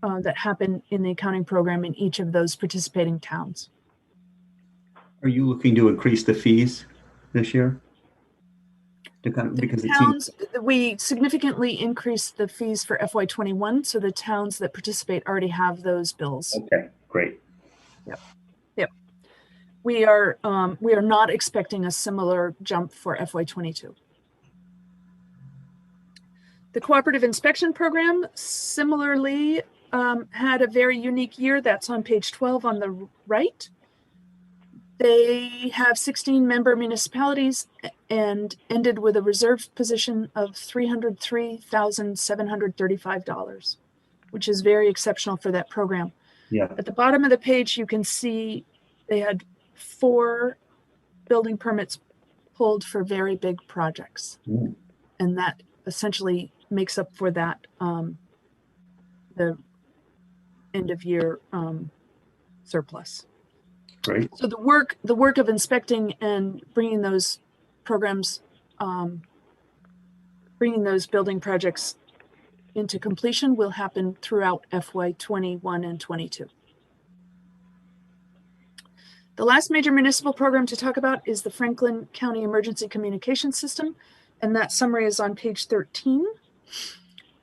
that happen in the accounting program in each of those participating towns. Are you looking to increase the fees this year? Because it seems we significantly increased the fees for FY21, so the towns that participate already have those bills. Okay, great. Yep. we are not expecting a similar jump for FY22. The Cooperative Inspection Program similarly had a very unique year. That's on page 12 on the right. They have 16 member municipalities and ended with a reserve position of $303,735, which is very exceptional for that program. Yeah. At the bottom of the page, you can see they had 4 building permits pulled for very big projects. Mm. And that essentially makes up for that, the end of year surplus. Great. So the work of inspecting and bringing those programs, bringing those building projects into completion will happen throughout FY21 and 22. The last major municipal program to talk about is the Franklin County Emergency Communication System, and that summary is on page 13.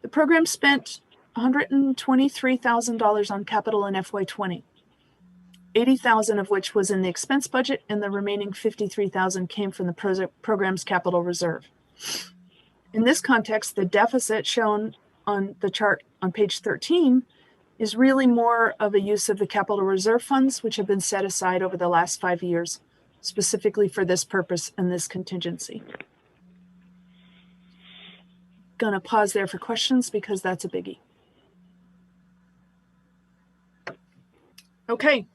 The program spent $123,000 on capital in FY20, $80,000 of which was in the expense budget, and the remaining $53,000 came from the program's capital reserve. In this context, the deficit shown on the chart on page 13 is really more of a use of the capital reserve funds, which have been set aside over the last 5 years, specifically for this purpose and this contingency. Gonna pause there for questions because that's a biggie. Okay.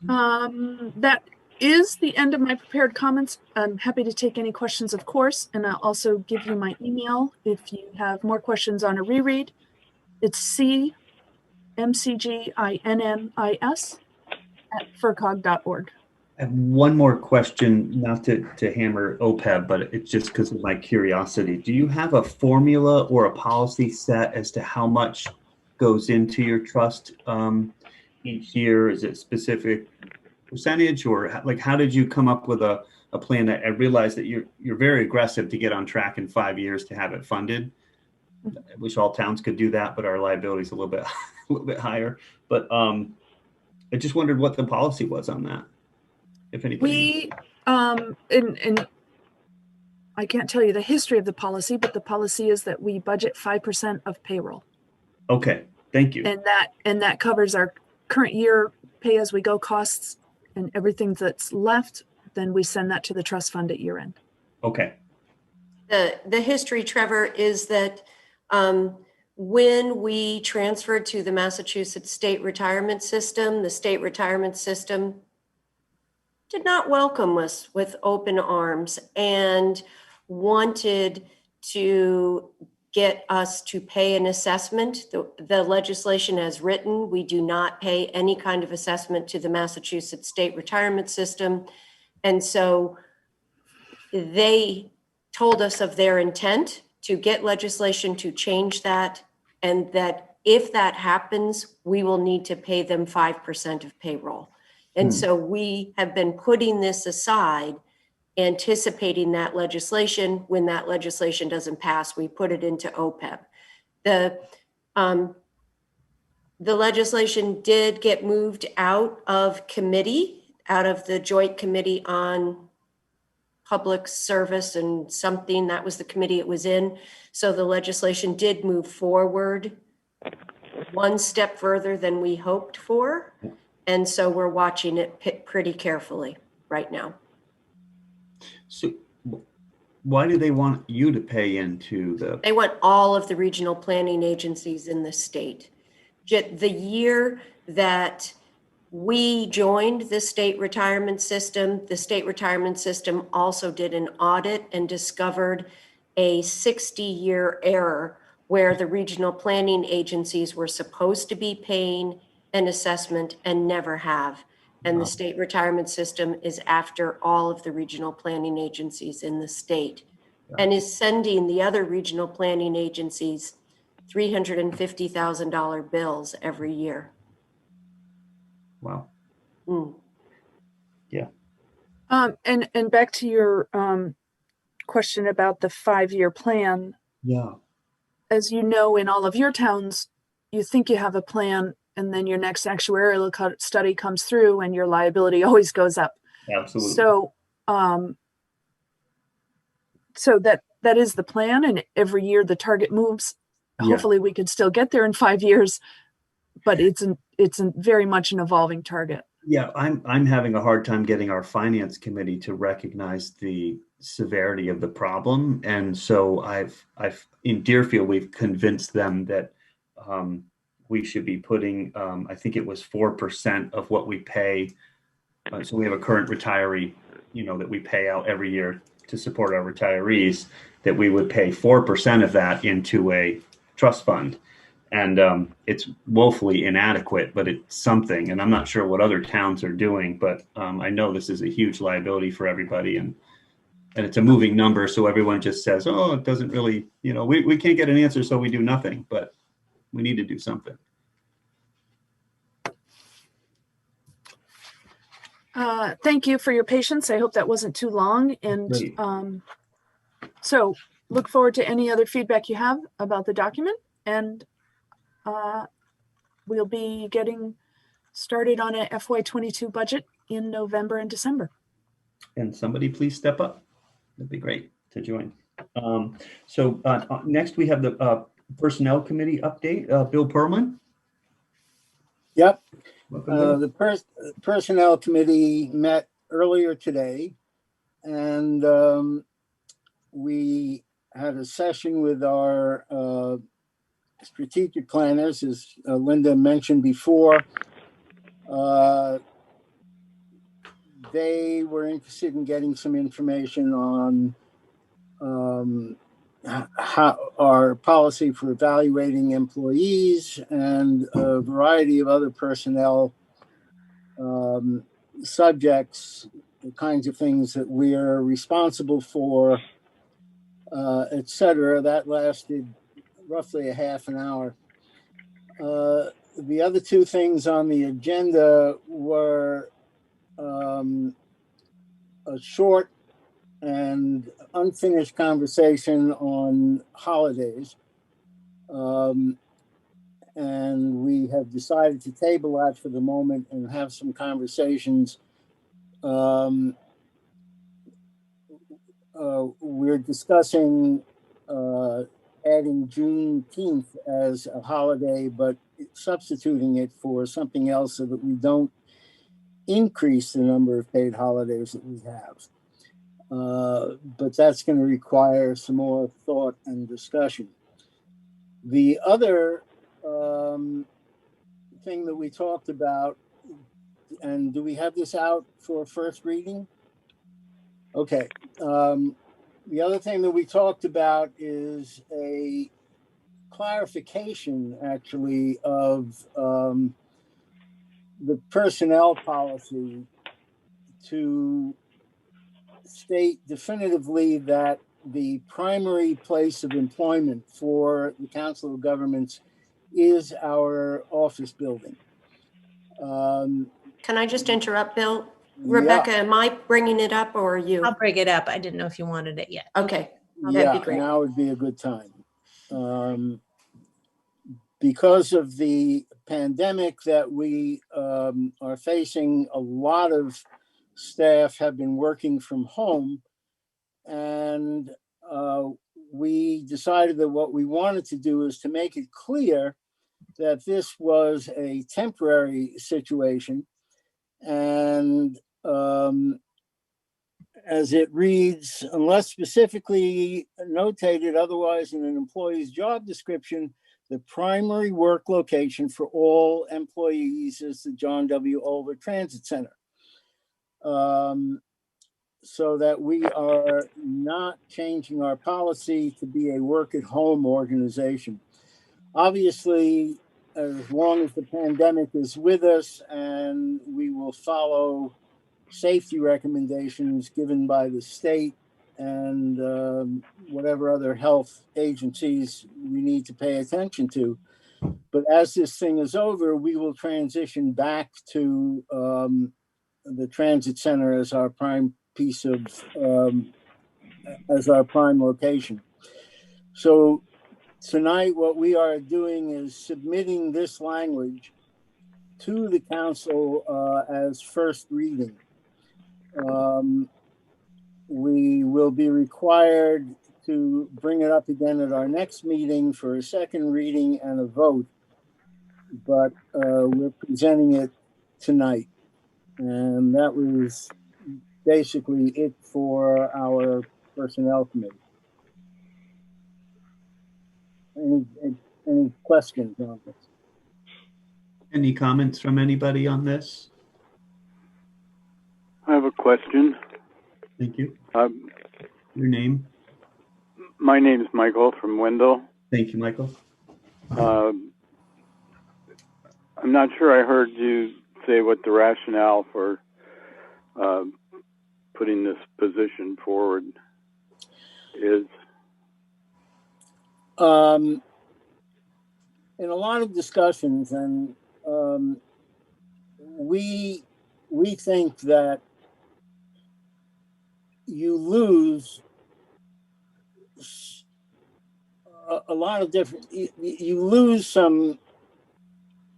That is the end of my prepared comments. I'm happy to take any questions, of course, and I'll also give you my email if you have more questions on a reread. It's cmcginnis@fercog.org. I have one more question, not to hammer OPEB, but it's just because of my curiosity. Do you have a formula or a policy set as to how much goes into your trust each year? Is it specific percentage, or like how did you come up with a plan? That I realize that you're very aggressive to get on track in 5 years to have it funded. I wish all towns could do that, but our liability is a little bit higher. But I just wondered what the policy was on that. If anybody. And I can't tell you the history of the policy, but the policy is that we budget 5% of payroll. Okay, thank you. And that covers our current year pay as we go costs, and everything that's left, then we send that to the trust fund at year end. Okay. The history, Trevor, is that when we transferred to the Massachusetts state retirement system, the state retirement system did not welcome us with open arms and wanted to get us to pay an assessment. The legislation as written, we do not pay any kind of assessment to the Massachusetts state retirement system. And so they told us of their intent to get legislation to change that, and that if that happens, we will need to pay them 5% of payroll. And so we have been putting this aside, anticipating that legislation. When that legislation doesn't pass, we put it into OPEB. The legislation did get moved out of committee, out of the Joint Committee on Public Service and something, that was the committee it was in. So the legislation did move forward one step further than we hoped for. And so we're watching it pretty carefully right now. So why do they want you to pay into the? They want all of the regional planning agencies in the state. The year that we joined the state retirement system also did an audit and discovered a 60-year error where the regional planning agencies were supposed to be paying an assessment and never have. And the state retirement system is after all of the regional planning agencies in the state and is sending the other regional planning agencies $350,000 bills every year. Wow. Yeah. And back to your question about the 5-year plan. Yeah. As you know, in all of your towns, you think you have a plan and then your next actuarial study comes through and your liability always goes up. Absolutely. So that is the plan, and every year the target moves. Yeah. Hopefully we could still get there in 5 years, but it's very much an evolving target. Yeah, I'm having a hard time getting our finance committee to recognize the severity of the problem, and so I've in Deerfield we've convinced them that we should be putting I think it was 4% of what we pay. So we have a current retiree, that we pay out every year to support our retirees. That we would pay 4% of that into a trust fund. And it's woefully inadequate, but it's something. And I'm not sure what other towns are doing, but I know this is a huge liability for everybody. And it's a moving number. So everyone just says, oh, it doesn't really, we can't get an answer, so we do nothing. But we need to do something. Thank you for your patience. I hope that wasn't too long. And so look forward to any other feedback you have about the document. And we'll be getting started on a FY22 budget in November and December. And somebody please step up. That'd be great to join. So next we have the Personnel Committee update. Bill Perlman. Yep. The Personnel Committee met earlier today, and we had a session with our strategic planners, as Linda mentioned before. They were interested in getting some information on how our policy for evaluating employees and a variety of other personnel subjects, the kinds of things that we're responsible for, et cetera. That lasted roughly a half an hour. The other two things on the agenda were a short and unfinished conversation on holidays. And we have decided to table that for the moment and have some conversations. We're discussing adding Juneteenth as a holiday, but substituting it for something else so that we don't increase the number of paid holidays that we have. But that's going to require some more thought and discussion. The other thing that we talked about, and do we have this out for first reading? Okay. The other thing that we talked about is a clarification, actually, of the personnel policy to state definitively that the primary place of employment for the Council of Governments is our office building. Can I just interrupt, Bill? Rebecca, am I bringing it up or you? I'll bring it up. I didn't know if you wanted it yet. Okay, that'd be great. Now would be a good time. Because of the pandemic that we are facing, a lot of staff have been working from home, and we decided that what we wanted to do is to make it clear that this was a temporary situation. And as it reads, unless specifically notated otherwise in an employee's job description, the primary work location for all employees is the John W. Ulver Transit Center. So that we are not changing our policy to be a work-at-home organization. Obviously, as long as the pandemic is with us, and we will follow safety recommendations given by the state and whatever other health agencies we need to pay attention to. But as this thing is over, we will transition back to the transit center as our prime piece of, as our prime location. So tonight, what we are doing is submitting this language to the council as first reading. We will be required to bring it up again at our next meeting for a second reading and a vote, but we're presenting it tonight. And that was basically it for our personnel committee. Any questions on this? Any comments from anybody on this? I have a question. Thank you. Your name? My name is Michael from Wendell. Thank you, Michael. I'm not sure I heard you say what the rationale for putting this position forward is. In a lot of discussions, and we think that you lose a lot of different, you lose some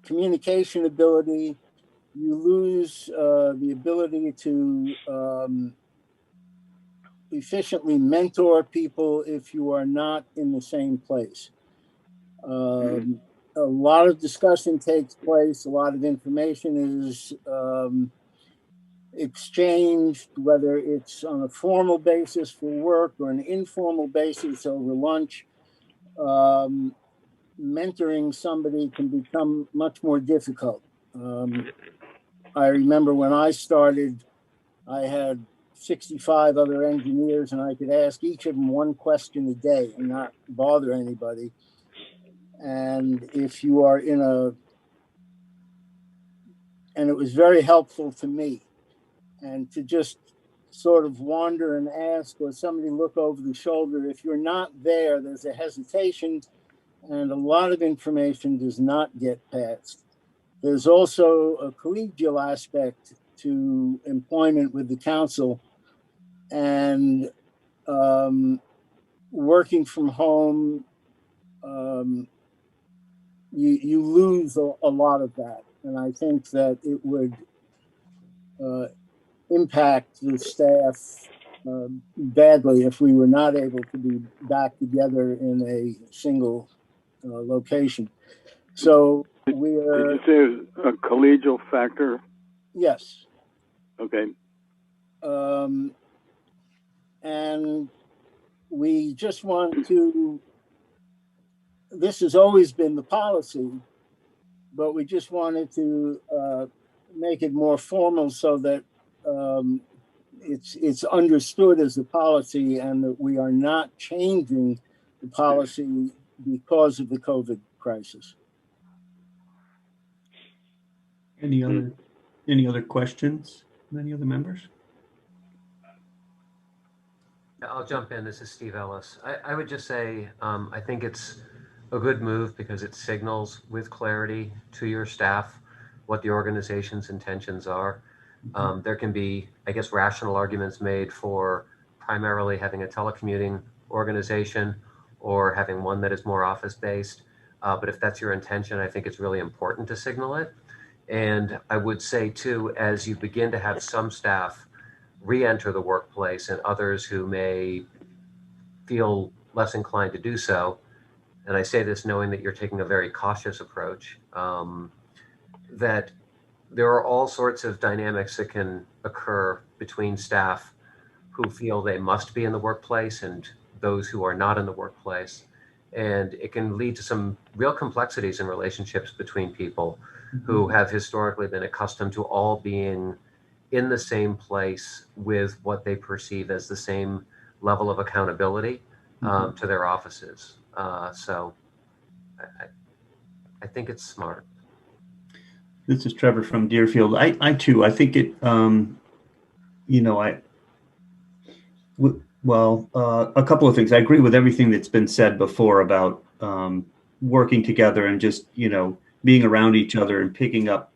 communication ability, you lose the ability to efficiently mentor people if you are not in the same place. A lot of discussion takes place, a lot of information is exchanged, whether it's on a formal basis for work or an informal basis over lunch. Mentoring somebody can become much more difficult. I remember when I started, I had 65 other engineers, and I could ask each of them one question a day and not bother anybody. And if you are and it was very helpful to me, and to just sort of wander and ask, or somebody look over the shoulder. If you're not there, there's a hesitation, and a lot of information does not get passed. There's also a collegial aspect to employment with the council, and working from home, you lose a lot of that. And I think that it would impact the staff badly if we were not able to be back together in a single location. So we are. Did you say a collegial factor? Yes. Okay. And we just want to, this has always been the policy, but we just wanted to make it more formal so that it's understood as a policy, and that we are not changing the policy because of the COVID crisis. Any other questions from any other members? I'll jump in. This is Steve Ellis. I would just say I think it's a good move because it signals with clarity to your staff what the organization's intentions are. There can be, I guess, rational arguments made for primarily having a telecommuting organization or having one that is more office-based. But if that's your intention, I think it's really important to signal it. And I would say, too, as you begin to have some staff re-enter the workplace and others who may feel less inclined to do so, and I say this knowing that you're taking a very cautious approach, that there are all sorts of dynamics that can occur between staff who feel they must be in the workplace and those who are not in the workplace. And it can lead to some real complexities in relationships between people who have historically been accustomed to all being in the same place with what they perceive as the same level of accountability to their offices. So I think it's smart. This is Trevor from Deerfield. I too, I think it, a couple of things. I agree with everything that's been said before about working together and just, being around each other and picking up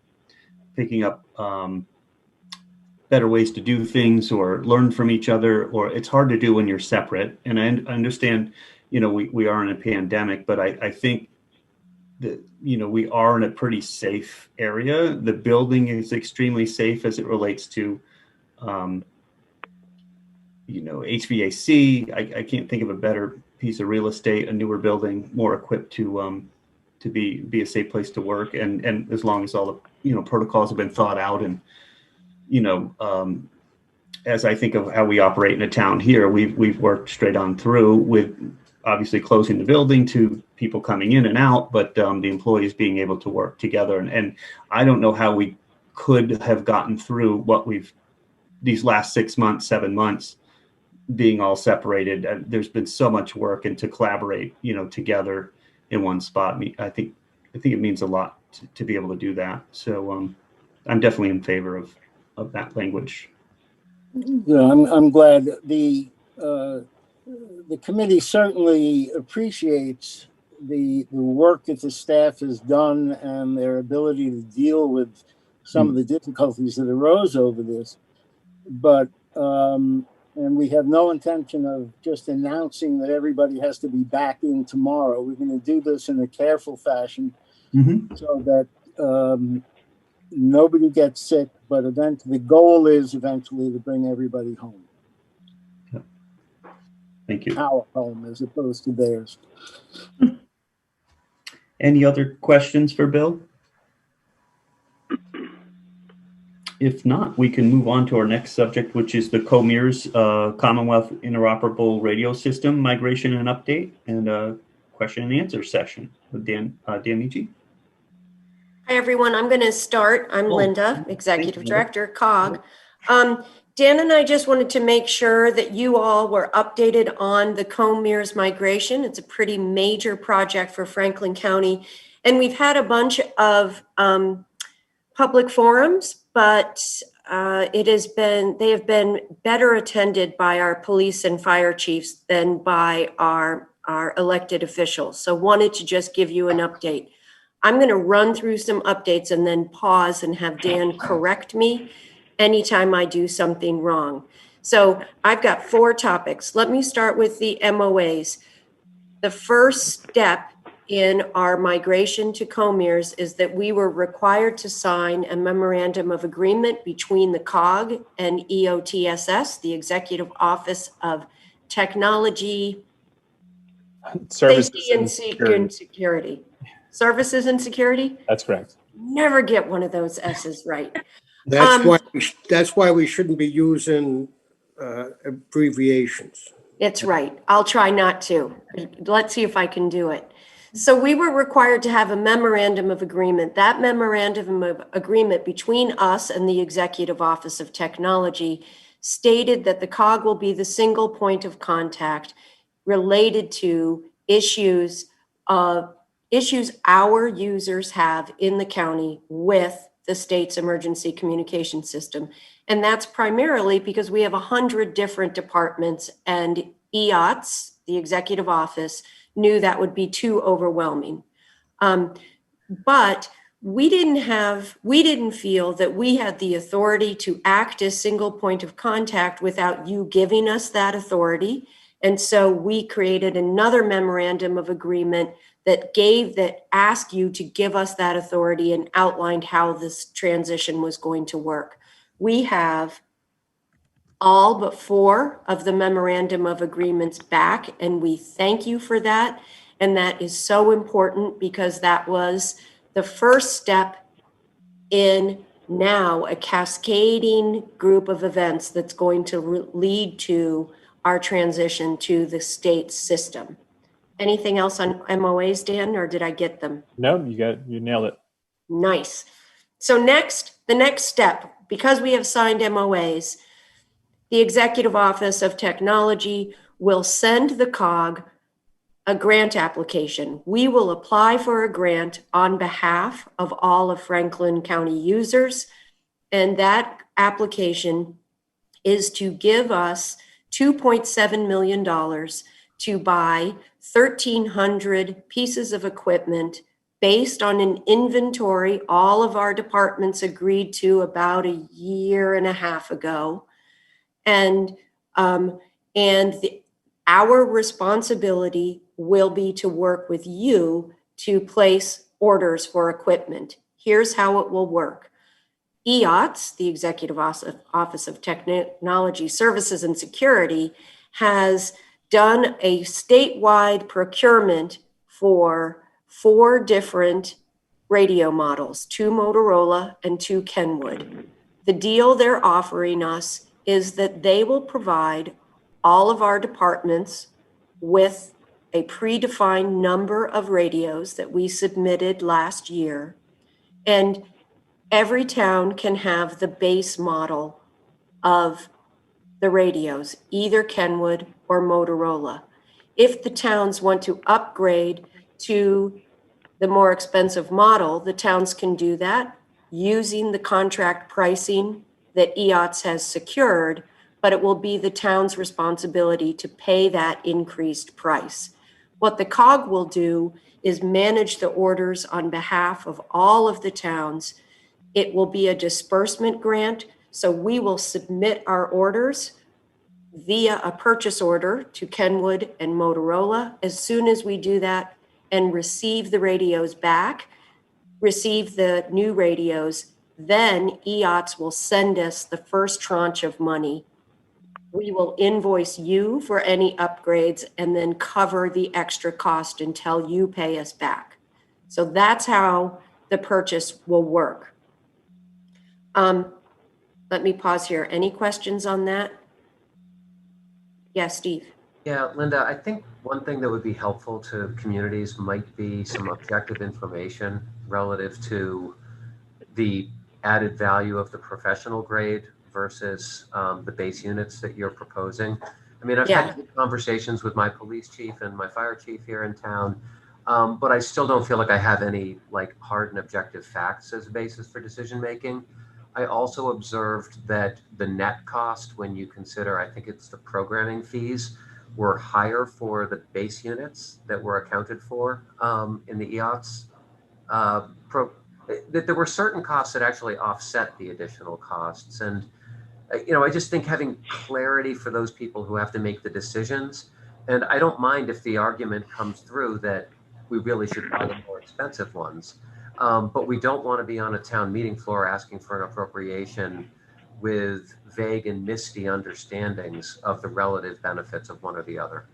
better ways to do things or learn from each other, or it's hard to do when you're separate. And I understand, we are in a pandemic, but I think we are in a pretty safe area. The building is extremely safe as it relates to, HVAC. I can't think of a better piece of real estate, a newer building, more equipped to be a safe place to work. And as long as all the, protocols have been thought out and, as I think of how we operate in a town here, we've worked straight on through with obviously closing the building to people coming in and out, but the employees being able to work together. And I don't know how we could have gotten through what these last 6 months, 7 months, being all separated. There's been so much work and to collaborate, together in one spot. I think it means a lot to be able to do that. So I'm definitely in favor of that language. Yeah, I'm glad the committee certainly appreciates the work that the staff has done and their ability to deal with some of the difficulties that arose over this. But and we have no intention of just announcing that everybody has to be back in tomorrow. We're going to do this in a careful fashion so that nobody gets sick, but the goal is eventually to bring everybody home. Yeah. Thank you. Our home as opposed to theirs. Any other questions for Bill? If not, we can move on to our next subject, which is the COMERS Commonwealth Interoperable Radio System Migration and Update, and a question and answer session with Dan Michi. Hi, everyone. I'm going to start. I'm Linda, Executive Director, COG. Dan and I just wanted to make sure that you all were updated on the COMERS migration. It's a pretty major project for Franklin County. And we've had a bunch of public forums, but they have been better attended by our police and fire chiefs than by our elected officials. So wanted to just give you an update. I'm going to run through some updates and then pause and have Dan correct me anytime I do something wrong. So I've got 4 topics. Let me start with the MOAs. The first step in our migration to COMERS is that we were required to sign a memorandum of agreement between the COG and EOTSS, the Executive Office of Technology, Safety and Security. Services and Security? That's correct. Never get one of those S's right. That's why we shouldn't be using abbreviations. It's right. I'll try not to. Let's see if I can do it. So we were required to have a memorandum of agreement. That memorandum of agreement between us and the Executive Office of Technology stated that the COG will be the single point of contact related to issues our users have in the county with the state's emergency communication system. And that's primarily because we have 100 different departments, and EOTS, the executive office, knew that would be too overwhelming. But we didn't feel that we had the authority to act as single point of contact without you giving us that authority. And so we created another memorandum of agreement that asked you to give us that authority and outlined how this transition was going to work. We have all but 4 of the memorandum of agreements back, and we thank you for that. And that is so important because that was the first step in now a cascading group of events that's going to lead to our transition to the state system. Anything else on MOAs, Dan, or did I get them? No, you nailed it. Nice. So the next step, because we have signed MOAs, the Executive Office of Technology will send the COG a grant application. We will apply for a grant on behalf of all of Franklin County users, and that application is to give us $2.7 million to buy 1,300 pieces of equipment based on an inventory all of our departments agreed to about a year and a half ago. And our responsibility will be to work with you to place orders for equipment. Here's how it will work. EOTS, the Executive Office of Technology Services and Security, has done a statewide procurement for 4 different radio models, 2 Motorola and 2 Kenwood. The deal they're offering us is that they will provide all of our departments with a predefined number of radios that we submitted last year, and every town can have the base model of the radios, either Kenwood or Motorola. If the towns want to upgrade to the more expensive model, the towns can do that using the contract pricing that EOTS has secured, but it will be the town's responsibility to pay that increased price. What the COG will do is manage the orders on behalf of all of the towns. It will be a disbursement grant, so we will submit our orders via a purchase order to Kenwood and Motorola. As soon as we do that and receive the radios back, receive the new radios, then EOTS will send us the first tranche of money. We will invoice you for any upgrades and then cover the extra cost until you pay us back. So that's how the purchase will work. Let me pause here. Any questions on that? Yeah, Steve. Yeah, Linda, I think one thing that would be helpful to communities might be some objective information relative to the added value of the professional grade versus the base units that you're proposing. I mean, I've had good conversations with my police chief and my fire chief here in town, but I still don't feel like I have any like hard and objective facts as a basis for decision making. I also observed that the net cost, when you consider, I think it's the programming fees, were higher for the base units that were accounted for in the EOTS. That there were certain costs that actually offset the additional costs. And, you know, I just think having clarity for those people who have to make the decisions, and I don't mind if the argument comes through that we really should buy the more expensive ones. But we don't want to be on a town meeting floor asking for an appropriation with vague and misty understandings of the relative benefits of one or the other.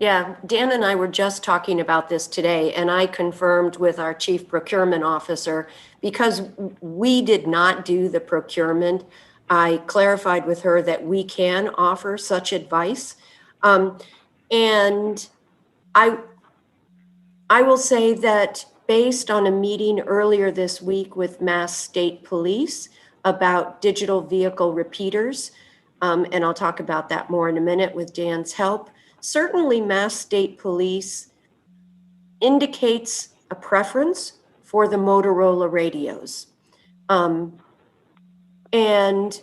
Yeah, Dan and I were just talking about this today, and I confirmed with our chief procurement officer, because we did not do the procurement, I clarified with her that we can offer such advice. And I will say that based on a meeting earlier this week with Mass State Police about digital vehicle repeaters, and I'll talk about that more in a minute with Dan's help. Certainly, Mass State Police indicates a preference for the Motorola radios. And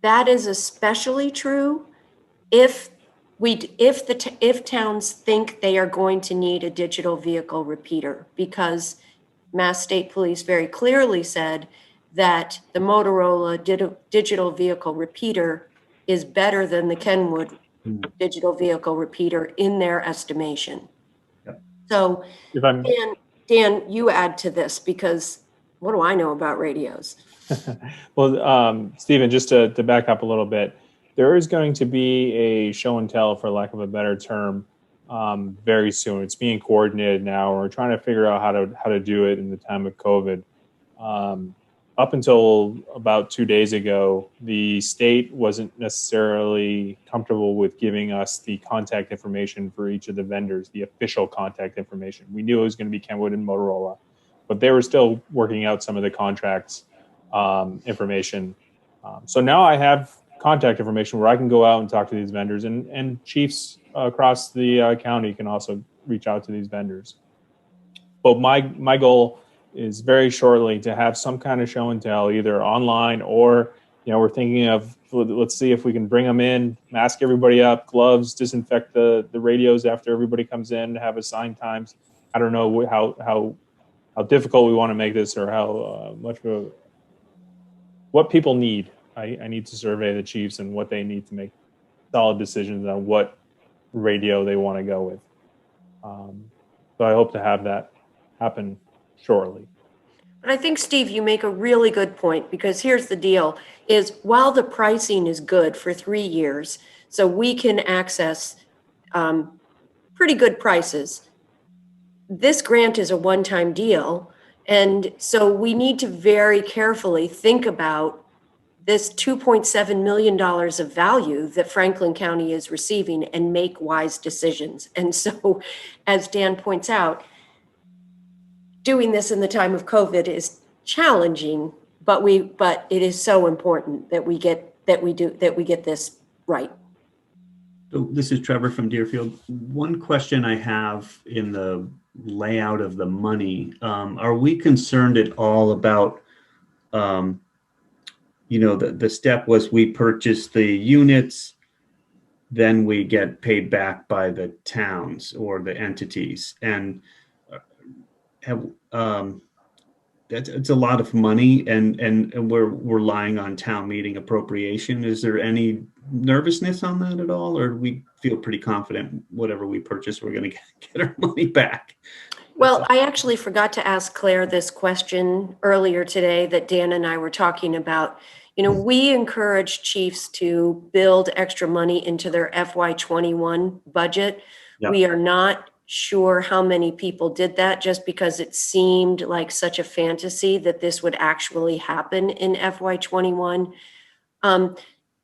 that is especially true if towns think they are going to need a digital vehicle repeater, because Mass State Police very clearly said that the Motorola digital vehicle repeater is better than the Kenwood digital vehicle repeater in their estimation. Yep. So Dan, you add to this, because what do I know about radios? Well, Stephen, just to back up a little bit, there is going to be a show and tell, for lack of a better term, very soon. It's being coordinated now. We're trying to figure out how to do it in the time of COVID. Up until about 2 days ago, the state wasn't necessarily comfortable with giving us the contact information for each of the vendors, the official contact information. We knew it was going to be Kenwood and Motorola, but they were still working out some of the contracts information. So now I have contact information where I can go out and talk to these vendors, and chiefs across the county can also reach out to these vendors. But my goal is very shortly to have some kind of show and tell, either online or, we're thinking of, let's see if we can bring them in, mask everybody up, gloves, disinfect the radios after everybody comes in, have assigned times. I don't know how difficult we want to make this, or how much of what people need. I need to survey the chiefs and what they need to make solid decisions on what radio they want to go with. So I hope to have that happen shortly. But I think, Steve, you make a really good point, because here's the deal, is while the pricing is good for 3 years, so we can access pretty good prices, this grant is a one-time deal. And so we need to very carefully think about this $2.7 million of value that Franklin County is receiving and make wise decisions. And so, as Dan points out, doing this in the time of COVID is challenging, but it is so important that we get this right. So this is Trevor from Deerfield. One question I have in the layout of the money, are we concerned at all about, the step was we purchase the units, then we get paid back by the towns or the entities, and it's a lot of money, and we're relying on town meeting appropriation. Is there any nervousness on that at all, or do we feel pretty confident whatever we purchase, we're going to get our money back? Well, I actually forgot to ask Claire this question earlier today that Dan and I were talking about. We encourage chiefs to build extra money into their FY21 budget. Yep. We are not sure how many people did that, just because it seemed like such a fantasy that this would actually happen in FY21.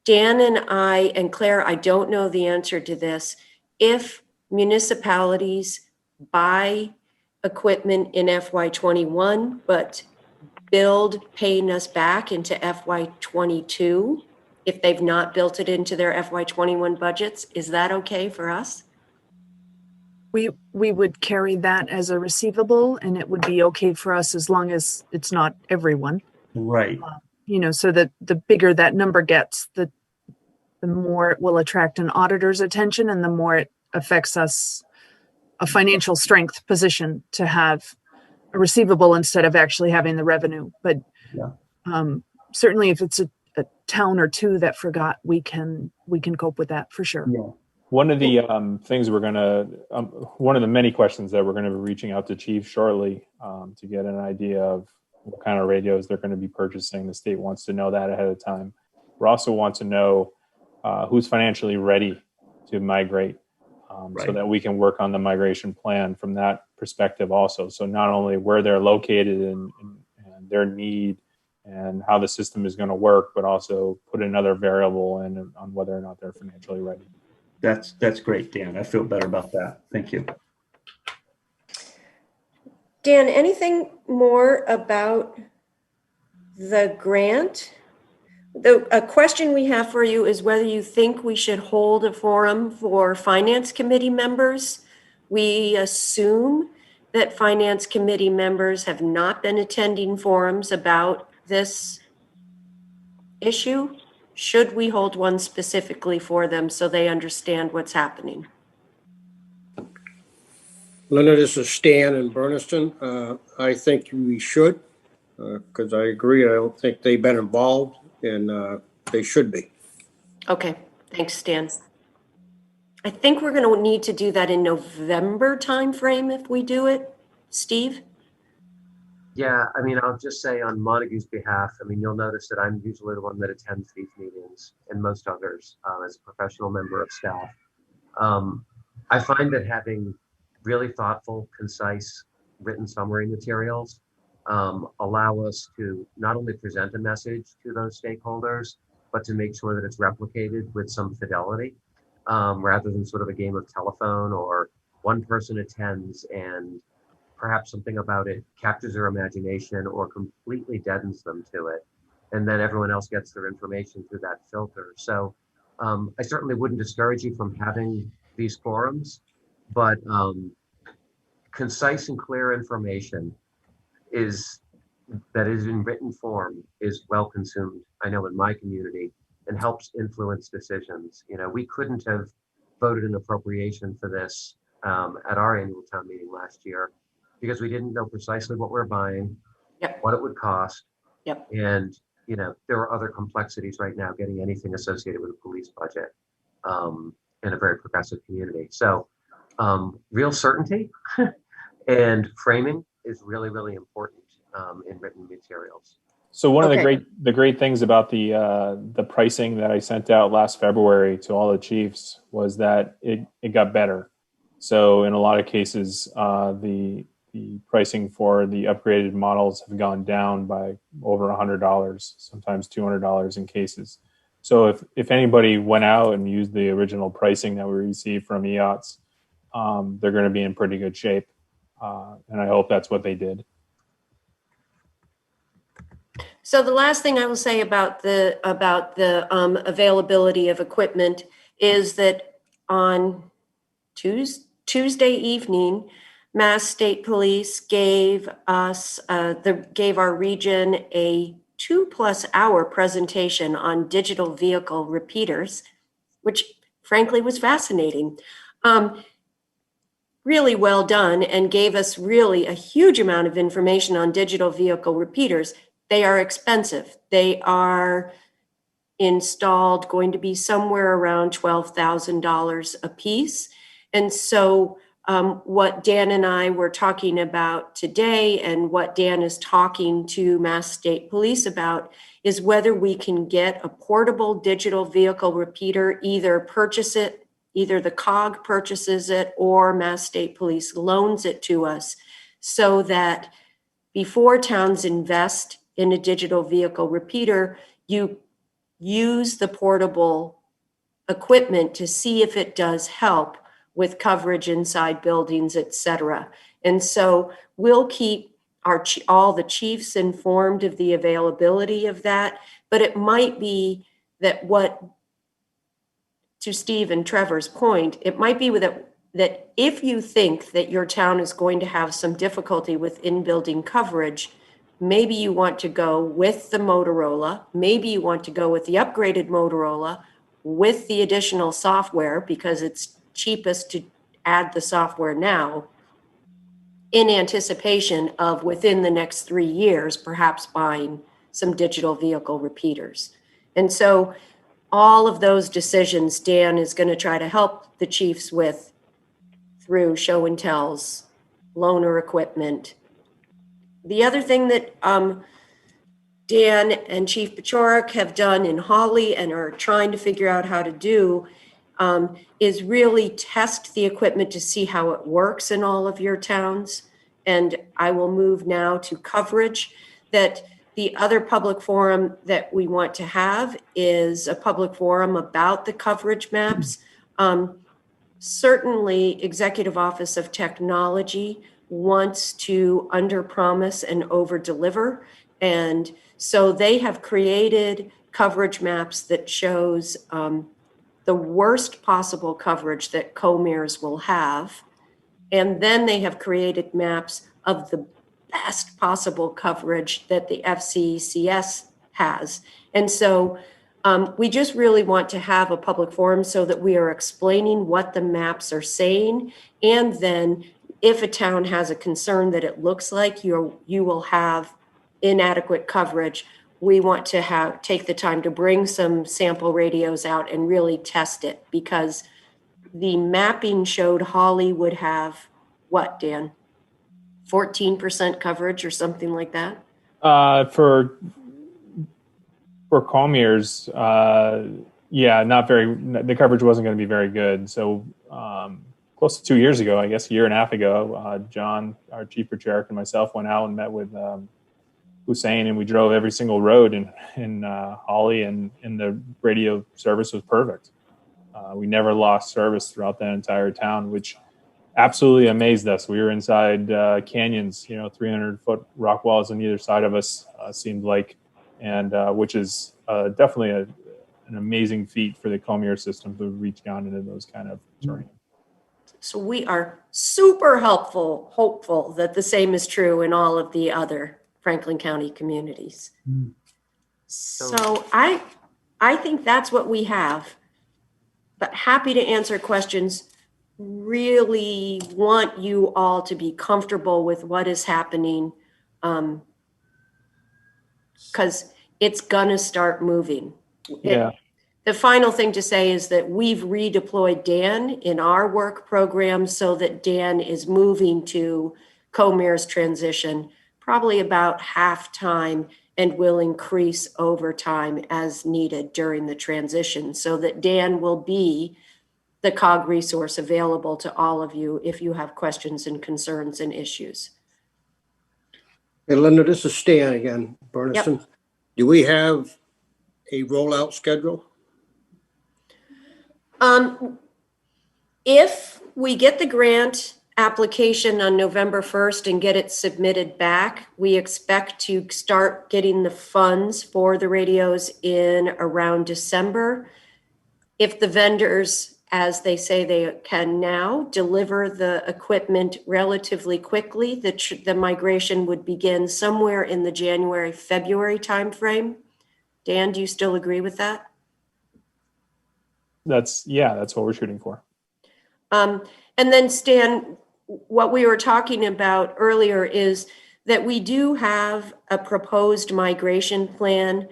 Dan and I and Claire, I don't know the answer to this. If municipalities buy equipment in FY21, but build paying us back into FY22, if they've not built it into their FY21 budgets, is that okay for us? We would carry that as a receivable, and it would be okay for us as long as it's not everyone. Right. So that the bigger that number gets, the more it will attract an auditor's attention, and the more it affects us a financial strength position to have a receivable instead of actually having the revenue. But certainly if it's a town or two that forgot, we can cope with that for sure. Yeah. One of the things one of the many questions that we're going to be reaching out to chiefs shortly to get an idea of what kind of radios they're going to be purchasing. The state wants to know that ahead of time. We also want to know who's financially ready to migrate, so that we can work on the migration plan from that perspective also. So not only where they're located and their need and how the system is going to work, but also put another variable in on whether or not they're financially ready. That's great, Dan. I feel better about that. Thank you. Dan, anything more about the grant? A question we have for you is whether you think we should hold a forum for finance committee members. We assume that finance committee members have not been attending forums about this issue. Should we hold one specifically for them so they understand what's happening? Linda, this is Stan in Berniston. I think we should, because I agree. I don't think they've been involved, and they should be. Okay, thanks, Stan. I think we're going to need to do that in November timeframe if we do it. Steve? Yeah, I'll just say on Montague's behalf, you'll notice that I'm usually the one that attends these meetings, and most others as a professional member of staff. I find that having really thoughtful, concise, written summary materials allow us to not only present a message to those stakeholders, but to make sure that it's replicated with some fidelity, rather than sort of a game of telephone or one person attends and perhaps something about it captures their imagination or completely deadens them to it. And then everyone else gets their information through that filter. So I certainly wouldn't discourage you from having these forums, but concise and clear information that is in written form is well consumed, I know, in my community, and helps influence decisions. We couldn't have voted an appropriation for this at our annual town meeting last year because we didn't know precisely what we're buying, what it would cost. And, there are other complexities right now getting anything associated with a police budget in a very progressive community. So real certainty And framing is really, really important in written materials. So one of Okay. the great things about the pricing that I sent out last February to all the chiefs was that it got better. So in a lot of cases, the pricing for the upgraded models have gone down by over $100, sometimes $200 in cases. So if anybody went out and used the original pricing that we received from EOTS, they're going to be in pretty good shape, and I hope that's what they did. So the last thing I will say about the availability of equipment is that on Tuesday evening, Mass State Police gave us gave our region a 2+ hour presentation on digital vehicle repeaters, which frankly was fascinating. Really well done, and gave us really a huge amount of information on digital vehicle repeaters. They are expensive. They are installed, going to be somewhere around $12,000 a piece. And so what Dan and I were talking about today, and what Dan is talking to Mass State Police about, is whether we can get a portable digital vehicle repeater, either the COG purchases it or Mass State Police loans it to us, so that before towns invest in a digital vehicle repeater, you use the portable equipment to see if it does help with coverage inside buildings, et cetera. And so we'll keep all the chiefs informed of the availability of that, but it might be that to Steve and Trevor's point, it might be that if you think that your town is going to have some difficulty with in-building coverage, maybe you want to go with the Motorola, maybe you want to go with the upgraded Motorola with the additional software, because it's cheapest to add the software now, in anticipation of within the next 3 years, perhaps buying some digital vehicle repeaters. And so all of those decisions Dan is going to try to help the chiefs with through show and tells, loaner equipment. The other thing that Dan and Chief Pechorek have done in Hawley and are trying to figure out how to do is really test the equipment to see how it works in all of your towns. And I will move now to coverage. That the other public forum that we want to have is a public forum about the coverage maps. Certainly, Executive Office of Technology wants to underpromise and overdeliver. And so they have created coverage maps that shows the worst possible coverage that COMERS will have. And then they have created maps of the best possible coverage that the FCCS has. And so we just really want to have a public forum so that we are explaining what the maps are saying. And then if a town has a concern that it looks like you will have inadequate coverage, we want to take the time to bring some sample radios out and really test it, because the mapping showed Hawley would have what, Dan? 14% coverage or something like that? For COMERS, not very. The coverage wasn't going to be very good. So close to 2 years ago, I guess a year and a half ago, John, our chief Pechorek, and myself went out and met with Hussein, and we drove every single road in Hawley, and the radio service was perfect. We never lost service throughout that entire town, which absolutely amazed us. We were inside canyons, 300-foot rock walls on either side of us, seemed like, and which is definitely an amazing feat for the COMERS system to reach down into those kind of terrain. So we are super hopeful that the same is true in all of the other Franklin County communities. So I think that's what we have, but happy to answer questions. Really want you all to be comfortable with what is happening, because it's gonna start moving. Yeah. The final thing to say is that we've redeployed Dan in our work program so that Dan is moving to co-mayor's transition, probably about half time, and will increase over time as needed during the transition, so that Dan will be the COG resource available to all of you if you have questions and concerns and issues. Hey, Linda, this is Stan again, Bernison. Yep. Do we have a rollout schedule? If we get the grant application on November 1st and get it submitted back, we expect to start getting the funds for the radios in around December. If the vendors, as they say they can now, deliver the equipment relatively quickly, the migration would begin somewhere in the January, February timeframe. Dan, do you still agree with that? That's what we're shooting for. And then Stan, what we were talking about earlier is that we do have a proposed migration plan,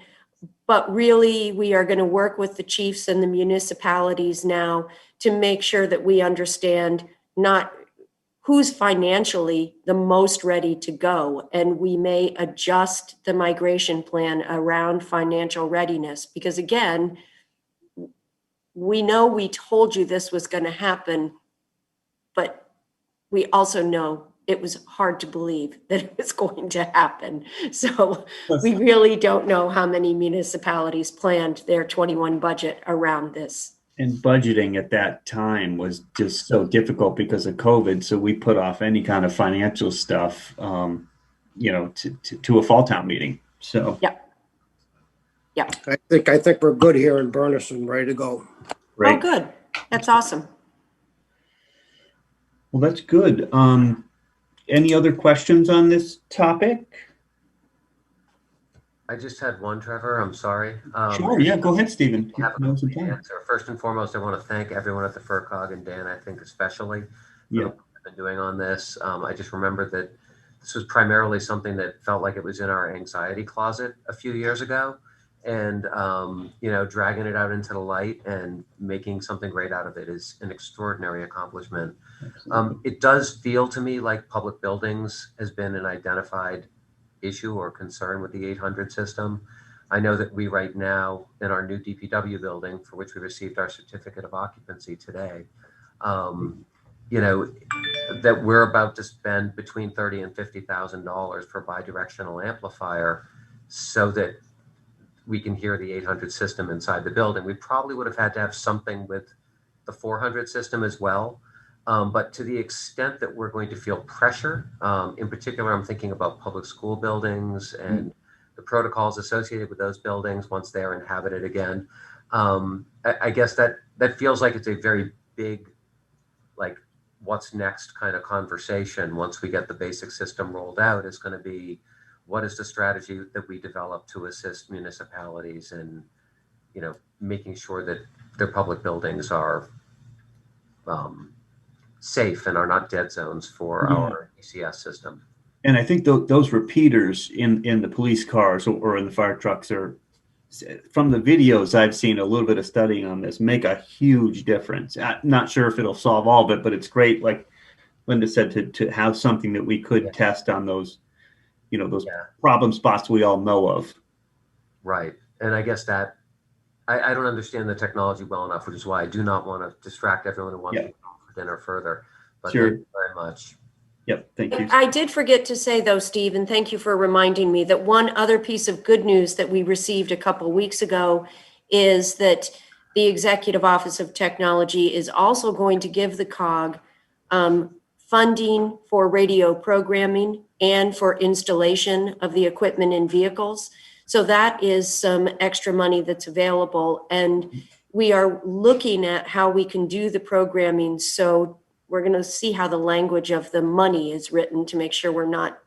but really we are going to work with the chiefs and the municipalities now to make sure that we understand not who's financially the most ready to go. And we may adjust the migration plan around financial readiness, because again, we know we told you this was going to happen, but we also know it was hard to believe that it was going to happen. So we really don't know how many municipalities planned their 21 budget around this. And budgeting at that time was just so difficult because of COVID. So we put off any kind of financial stuff, to a fall town meeting. So yeah. I think we're good here in Bernison, ready to go. Right. Oh, good. That's awesome. Well, that's good. Any other questions on this topic? I just had one, Trevor. I'm sorry. Sure. Yeah. Go ahead, Stephen. Have a complete answer. First and foremost, I want to thank everyone at the FERCOG and Dan, I think especially, for what they've been doing on this. I just remembered that this was primarily something that felt like it was in our anxiety closet a few years ago. And, dragging it out into the light and making something great out of it is an extraordinary accomplishment. It does feel to me like public buildings has been an identified issue or concern with the 800 system. I know that we right now in our new DPW building, for which we received our certificate of occupancy today, that we're about to spend between $30,000 and $50,000 for bidirectional amplifier so that we can hear the 800 system inside the building. We probably would have had to have something with the 400 system as well. But to the extent that we're going to feel pressure, in particular, I'm thinking about public school buildings and the protocols associated with those buildings once they're inhabited again. I guess that feels like it's a very big, like, what's next kind of conversation once we get the basic system rolled out is going to be, what is the strategy that we develop to assist municipalities in, making sure that their public buildings are safe and are not dead zones for our ECS system. And I think those repeaters in the police cars or in the fire trucks are, from the videos I've seen, a little bit of studying on this, make a huge difference. I'm not sure if it'll solve all of it, but it's great, like Linda said, to have something that we could test on those, those problem spots we all know of. Right. And I guess that I don't understand the technology well enough, which is why I do not want to distract everyone who wants to go for dinner further. But Sure. Thank you very much. Yep. Thank you. I did forget to say, though, Steve, and thank you for reminding me, that one other piece of good news that we received a couple of weeks ago is that the Executive Office of Technology is also going to give the COG funding for radio programming and for installation of the equipment in vehicles. So that is some extra money that's available. And we are looking at how we can do the programming. So we're going to see how the language of the money is written to make sure we're not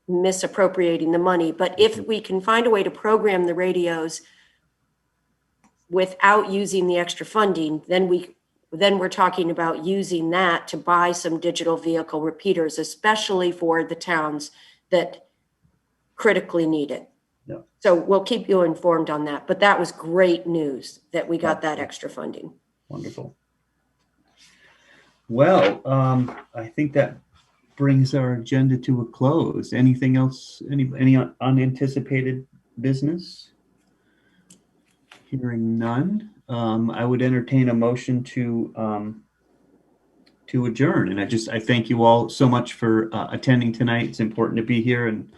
misappropriating the money. But if we can find a way to program the radios without using the extra funding, then we're talking about using that to buy some digital vehicle repeaters, especially for the towns that critically need it. Yeah. So we'll keep you informed on that. But that was great news that we got that extra funding. Wonderful. Well, I think that brings our agenda to a close. Anything else? Any unanticipated business? Hearing none, I would entertain a motion to adjourn. And I thank you all so much for attending tonight. It's important to be here, and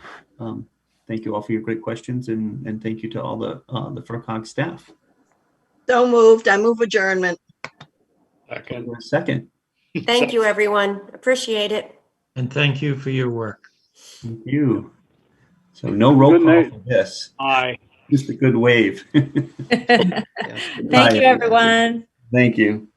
thank you all for your great questions, and thank you to all the FERCog staff. So moved. I move adjournment. Second. Thank you, everyone. Appreciate it. And thank you for your work. Thank you. So no roll call for this. Aye. Just a good wave. Thank you, everyone. Thank you.